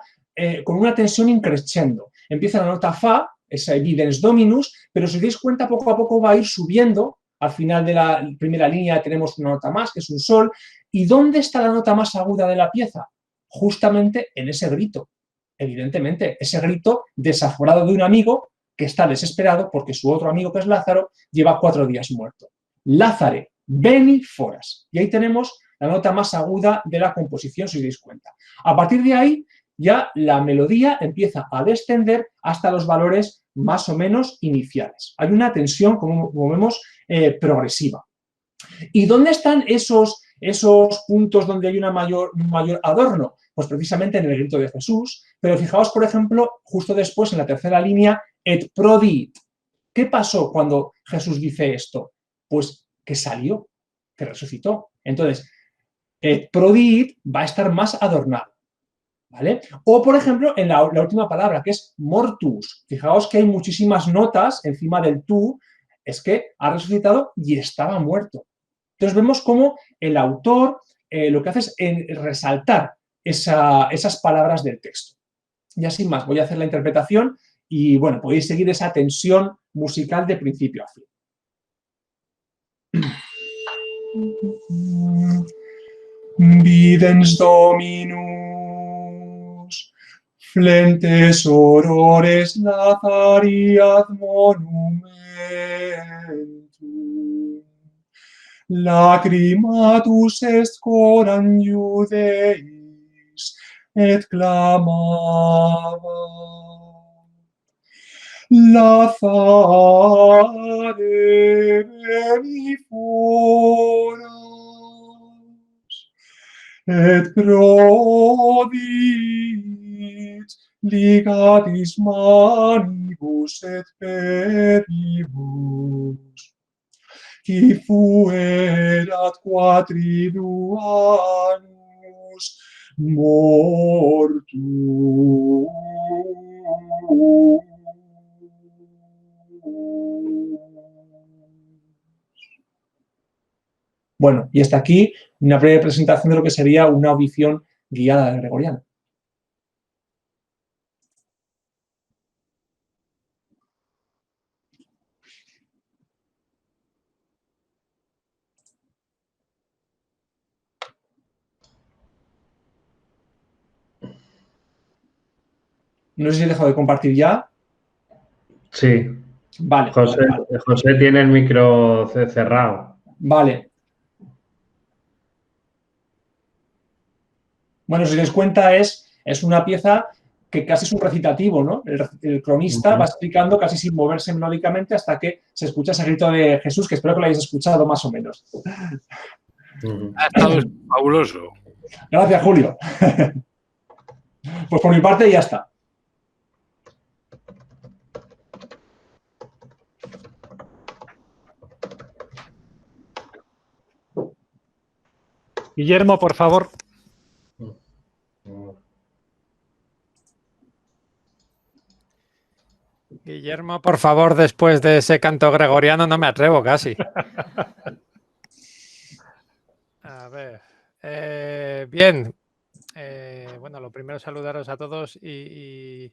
con una tensión increscendo. Empieza la nota fa, esa videns dominus, pero si os dais cuenta poco a poco va a ir subiendo. Al final de la primera línea tenemos una nota más, que es un sol. ¿Y dónde está la nota más aguda de la pieza? Justamente en ese grito. Evidentemente, ese grito desaforado de un amigo que está desesperado porque su otro amigo, que es Lázaro, lleva 4 días muerto. Lázare, veni foras. Y ahí tenemos la nota más aguda de la composición, si os dais cuenta. A partir de ahí, ya la melodía empieza a descender hasta los valores más o menos iniciales. Hay una tensión, como vemos, progresiva. ¿Y dónde están esos puntos donde hay un mayor adorno? Pues precisamente en el grito de Jesús, pero fijaos, por ejemplo, justo después en la tercera línea, et prodit. ¿Qué pasó cuando Jesús dice esto? Pues que salió, que resucitó. Entonces, et prodit va a estar más adornado. ¿Vale? O, por ejemplo, en la última palabra, que es mortus. Fijaos que hay muchísimas notas encima del tú, es que ha resucitado y estaba muerto. Entonces vemos cómo el autor lo que hace es resaltar esas palabras del texto. Ya sin más, voy a hacer la interpretación y, bueno, podéis seguir esa tensión musical de principio a fin. Videns dominus, flentes aurores Lazari ad monumentum, lacrimatus est coram Iudeis, et clamava, Lazare veni fora, et prodit ligatis manibus et pedibus, qui fuerat quatriduanus mortus. Bueno, y hasta aquí una breve presentación de lo que sería una audición guiada de gregoriano. No sé si he dejado de compartir ya. Sí. Vale. José tiene el micro cerrado. Vale. Bueno, si os dais cuenta, es una pieza que casi es un recitativo, ¿no? El cronista va explicando casi sin moverse melódicamente hasta que se escucha ese grito de Jesús, que espero que lo hayáis escuchado más o menos. Ha estado fabuloso. Gracias, Julio. Pues por mi parte ya está. Guillermo, por favor. Guillermo, por favor, después de ese canto gregoriano no me atrevo casi. A ver. Bien. Bueno, lo primero saludaros a todos y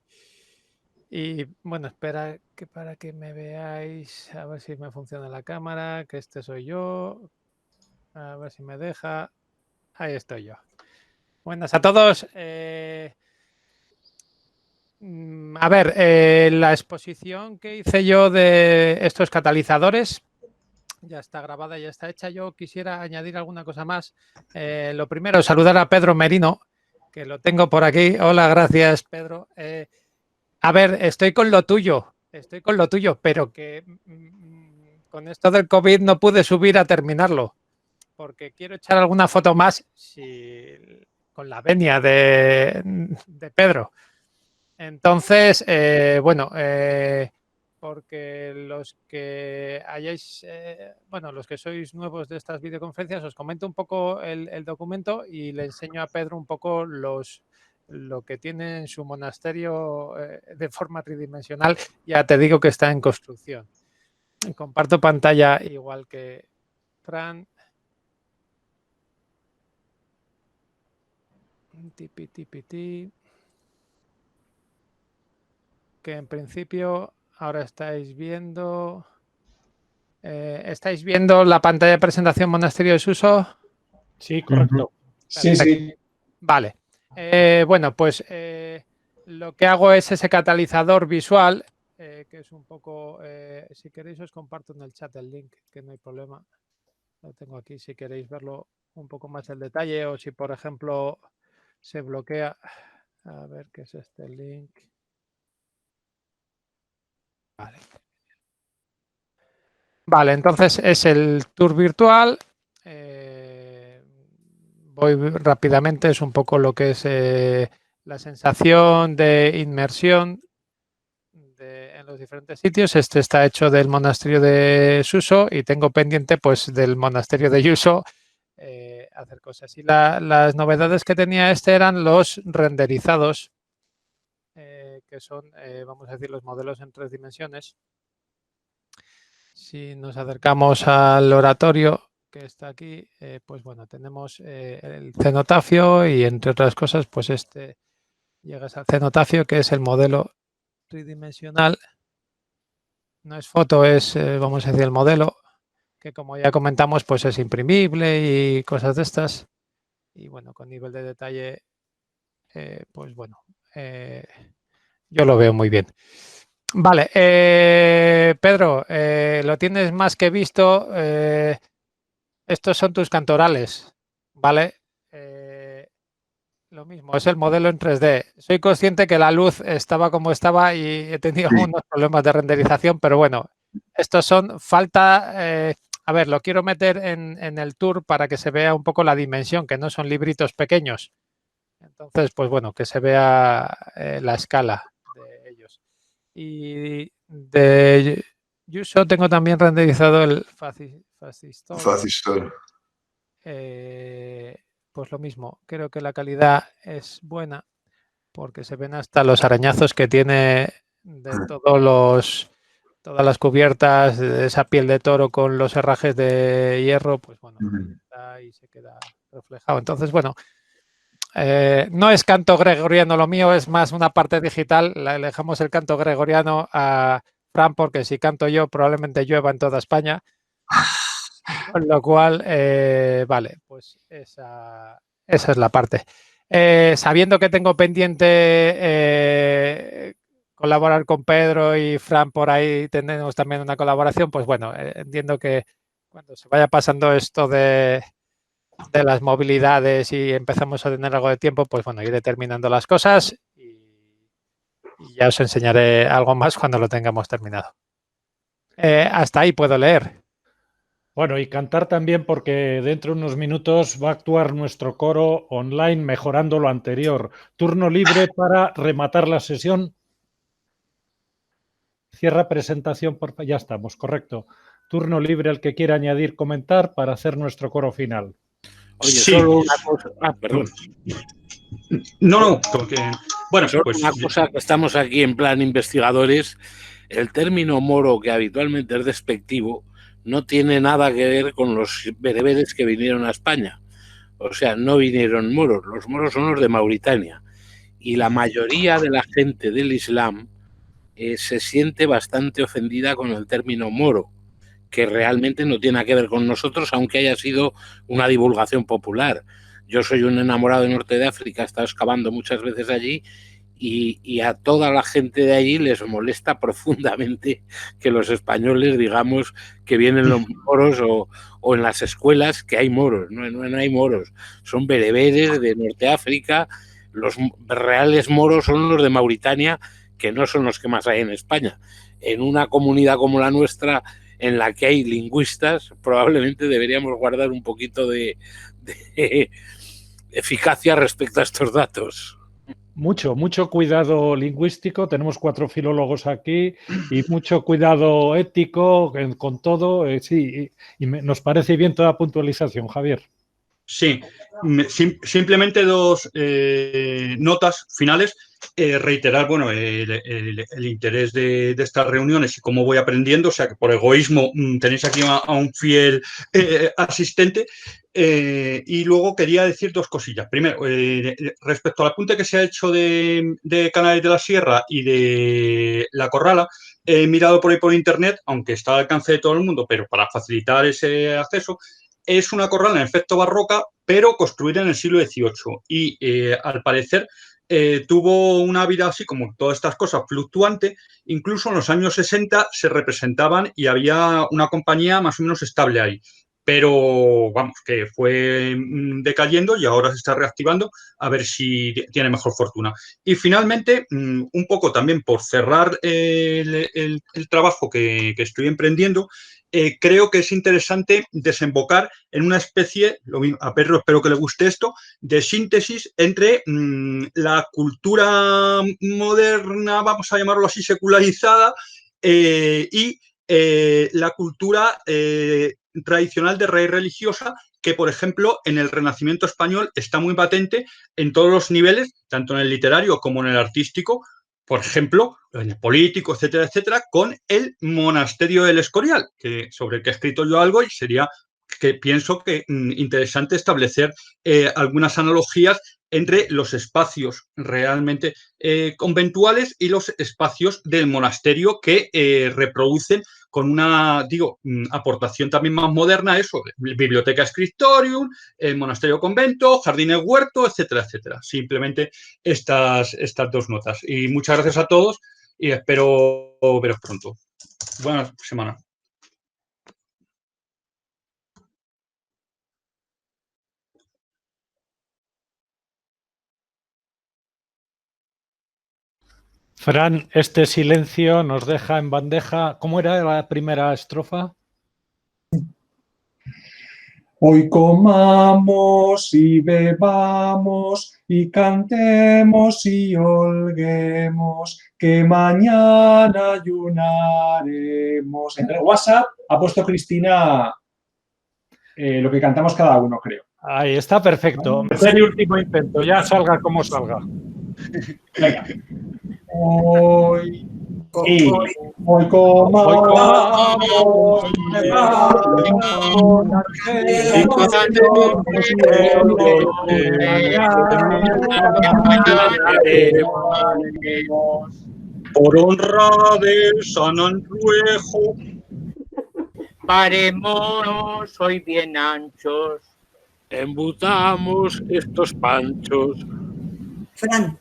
bueno, espera que para que me veáis, a ver si me funciona la cámara, que este soy yo. A ver si me deja. Ahí estoy yo. Buenas a todos. A ver, la exposición que hice yo de estos catalizadores ya está grabada, ya está hecha. Yo quisiera añadir alguna cosa más. Lo primero, saludar a Pedro Merino, que lo tengo por aquí. Hola, gracias, Pedro. A ver, estoy con lo tuyo, pero que con esto del COVID no pude subir a terminarlo, porque quiero echar alguna foto más con la venia de Pedro. Entonces, bueno, porque los que hayáis, bueno, los que sois nuevos de estas videoconferencias, os comento un poco el documento y le enseño a Pedro un poco lo que tiene en su monasterio de forma tridimensional. Ya te digo que está en construcción. Comparto pantalla igual que Fran. Tipi. Que en principio ahora estáis viendo la pantalla de presentación Monasterio de Suso. Sí, correcto. Sí. Vale. Bueno, pues lo que hago es ese catalizador visual, que es un poco, si queréis os comparto en el chat el link, que no hay problema. Lo tengo aquí si queréis verlo un poco más en detalle, o si por ejemplo se bloquea. A ver qué es este link. Vale, entonces es el tour virtual. Voy rápidamente, es un poco lo que es la sensación de inmersión en los diferentes sitios. Este está hecho del monasterio de Suso y tengo pendiente pues del monasterio de Yuso hacer cosas. Y las novedades que tenía este eran los renderizados, que son, vamos a decir, los modelos en 3 dimensiones. Si nos acercamos al oratorio que está aquí, pues bueno, tenemos el cenotafio y entre otras cosas, pues llegas al cenotafio, que es el modelo tridimensional. No es foto, es, vamos a decir, el modelo, que como ya comentamos, pues es imprimible y cosas de estas. Y bueno, con nivel de detalle, pues bueno, yo lo veo muy bien. Vale, Pedro, lo tienes más que visto. Estos son tus cantorales, ¿vale? Lo mismo, es el modelo en 3D. Soy consciente que la luz estaba como estaba y he tenido unos problemas de renderización, pero bueno, estos son falta. A ver, lo quiero meter en el tour para que se vea un poco la dimensión, que no son libritos pequeños. Entonces, pues bueno, que se vea la escala de ellos. Y de Yuso tengo también renderizado el Fascistor. Pues lo mismo, creo que la calidad es buena porque se ven hasta los arañazos que tiene de todas las cubiertas, de esa piel de toro con los herrajes de hierro, pues bueno, ahí se queda reflejado. Entonces, bueno, no es canto gregoriano lo mío, es más una parte digital. Le dejamos el canto gregoriano a Fran, porque si canto yo probablemente llueva en toda España. Con lo cual, vale, pues esa es la parte. Sabiendo que tengo pendiente colaborar con Pedro y Fran, por ahí tenemos también una colaboración, pues bueno, entiendo que cuando se vaya pasando esto de las movilidades y empezamos a tener algo de tiempo, pues bueno, iré terminando las cosas y ya os enseñaré algo más cuando lo tengamos terminado. Hasta ahí puedo leer. Bueno, y cantar también, porque dentro de unos minutos va a actuar nuestro coro online mejorando lo anterior. Turno libre para rematar la sesión. Cierra presentación, por favor. Ya estamos, correcto. Turno libre al que quiera añadir, comentar para hacer nuestro coro final. Oye, sí. Solo una cosa. Perdón. No, porque. Bueno, solo pues. Una cosa, que estamos aquí en plan investigadores. El término moro, que habitualmente es despectivo, no tiene nada que ver con los bereberes que vinieron a España. O sea, no vinieron moros. Los moros son los de Mauritania. Y la mayoría de la gente del Islam se siente bastante ofendida con el término moro, que realmente no tiene nada que ver con nosotros, aunque haya sido una divulgación popular. Yo soy un enamorado de Norte de África, he estado excavando muchas veces allí y a toda la gente de allí les molesta profundamente que los españoles digamos que vienen los moros o en las escuelas que hay moros. No hay moros, son bereberes de Norteáfrica. Los reales moros son los de Mauritania, que no son los que más hay en España. En una comunidad como la nuestra, en la que hay lingüistas, probablemente deberíamos guardar un poquito de eficacia respecto a estos datos. Mucho cuidado lingüístico, tenemos 4 filólogos aquí y mucho cuidado ético con todo, sí, y nos parece bien toda puntualización, Javier. Sí, simplemente 2 notas finales. Reiterar, bueno, el interés de estas reuniones y cómo voy aprendiendo, o sea que por egoísmo tenéis aquí a un fiel asistente. Y luego quería decir 2 cosillas. Primero, respecto al apunte que se ha hecho de Canales de la Sierra y de La Corrala, he mirado por ahí por internet, aunque está al alcance de todo el mundo, pero para facilitar ese acceso, es una corrala en efecto barroca, pero construida en el siglo XVIII y al parecer tuvo una vida así como todas estas cosas fluctuante. Incluso en los años 60 se representaban y había una compañía más o menos estable ahí. Pero vamos, que fue decayendo y ahora se está reactivando, a ver si tiene mejor fortuna. Y finalmente, un poco también por cerrar el trabajo que estoy emprendiendo, creo que es interesante desembocar en una especie, a Pedro espero que le guste esto, de síntesis entre la cultura moderna, vamos a llamarlo así, secularizada, y la cultura tradicional de raíz religiosa, que, por ejemplo, en el Renacimiento español está muy patente en todos los niveles, tanto en el literario como en el artístico, por ejemplo, en el político, etcétera, etcétera, con el monasterio del Escorial, sobre el que he escrito yo algo y sería que pienso que interesante establecer algunas analogías entre los espacios realmente conventuales y los espacios del monasterio que reproducen con una, aportación también más moderna, eso, biblioteca scriptorium, monasterio convento, jardines huerto, etcétera, etcétera. Simplemente estas 2 notas. Y muchas gracias a todos y espero veros pronto. Buena semana. Fran, este silencio nos deja en bandeja. ¿Cómo era la primera estrofa? Hoy comamos y bebamos y cantemos y holguemos, que mañana ayunaremos. En el WhatsApp ha puesto Cristina lo que cantamos cada uno, creo. Ahí está, perfecto. Tercer y último intento, ya salga como salga. Venga. Hoy comamos y bebamos, por honra de San Anruejo, paremos hoy bien anchos, embutamos estos panchos. Fran.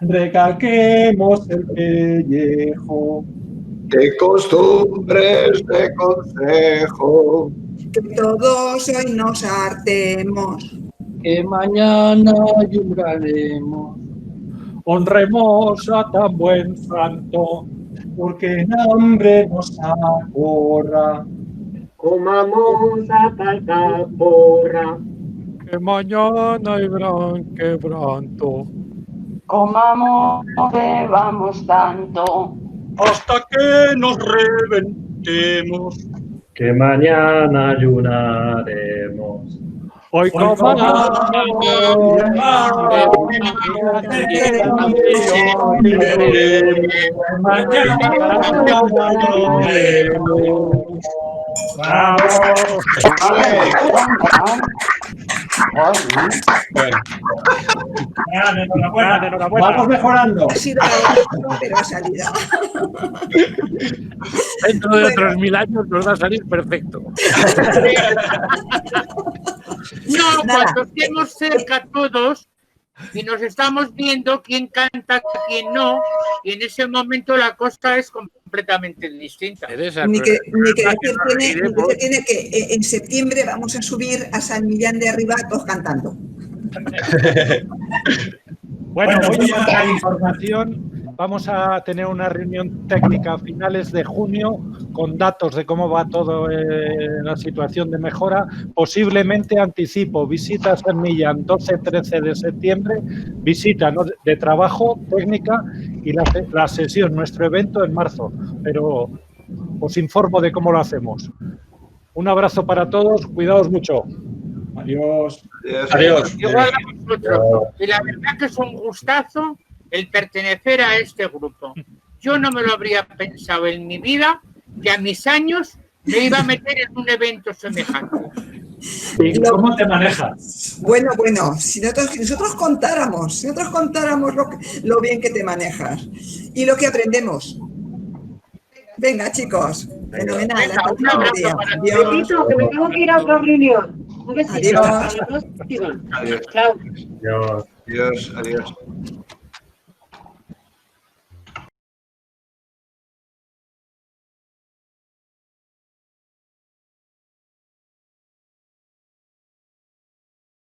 Recalquemos el pellejo. De costumbres, de consejo. Que todos hoy nos hartemos. Que mañana ayunaremos. Honremos a tan buen santo, porque en hambre nos acorra. Comamos a tal porra. Que mañana hay gran quebranto. Comamos, bebamos tanto, hasta que nos reventemos. Que mañana ayunaremos. Hoy comamos. Enhorabuena. Vamos mejorando. Ha sido pero ha salido. Dentro de otros 1000 años nos va a salir perfecto. No, cuando estemos cerca todos, y nos estamos viendo quién canta, quién no, y en ese momento la cosa es completamente distinta. Ni que decir tiene que en septiembre vamos a subir a San Millán de Arriba todos cantando. Bueno, voy a dar información. Vamos a tener una reunión técnica a finales de junio con datos de cómo va todo la situación de mejora. Posiblemente anticipo visita a San Millán 12-13 de septiembre, visita de trabajo técnica y la sesión, nuestro evento en marzo. Pero os informo de cómo lo hacemos. Un abrazo para todos, cuidaos mucho. Adiós. Adiós. Igual a vosotros. Y la verdad que es un gustazo el pertenecer a este grupo. Yo no me lo habría pensado en mi vida que a mis años me iba a meter en un evento semejante. ¿Y cómo te manejas? Bueno, si nosotros contáramos lo bien que te manejas y lo que aprendemos. Venga, chicos, fenomenal. Venga, un abrazo para Adiós. Besito, que me tengo que ir a otra reunión. Un besito. Adiós. A los dos. Adiós. Chao. Adiós. Adiós.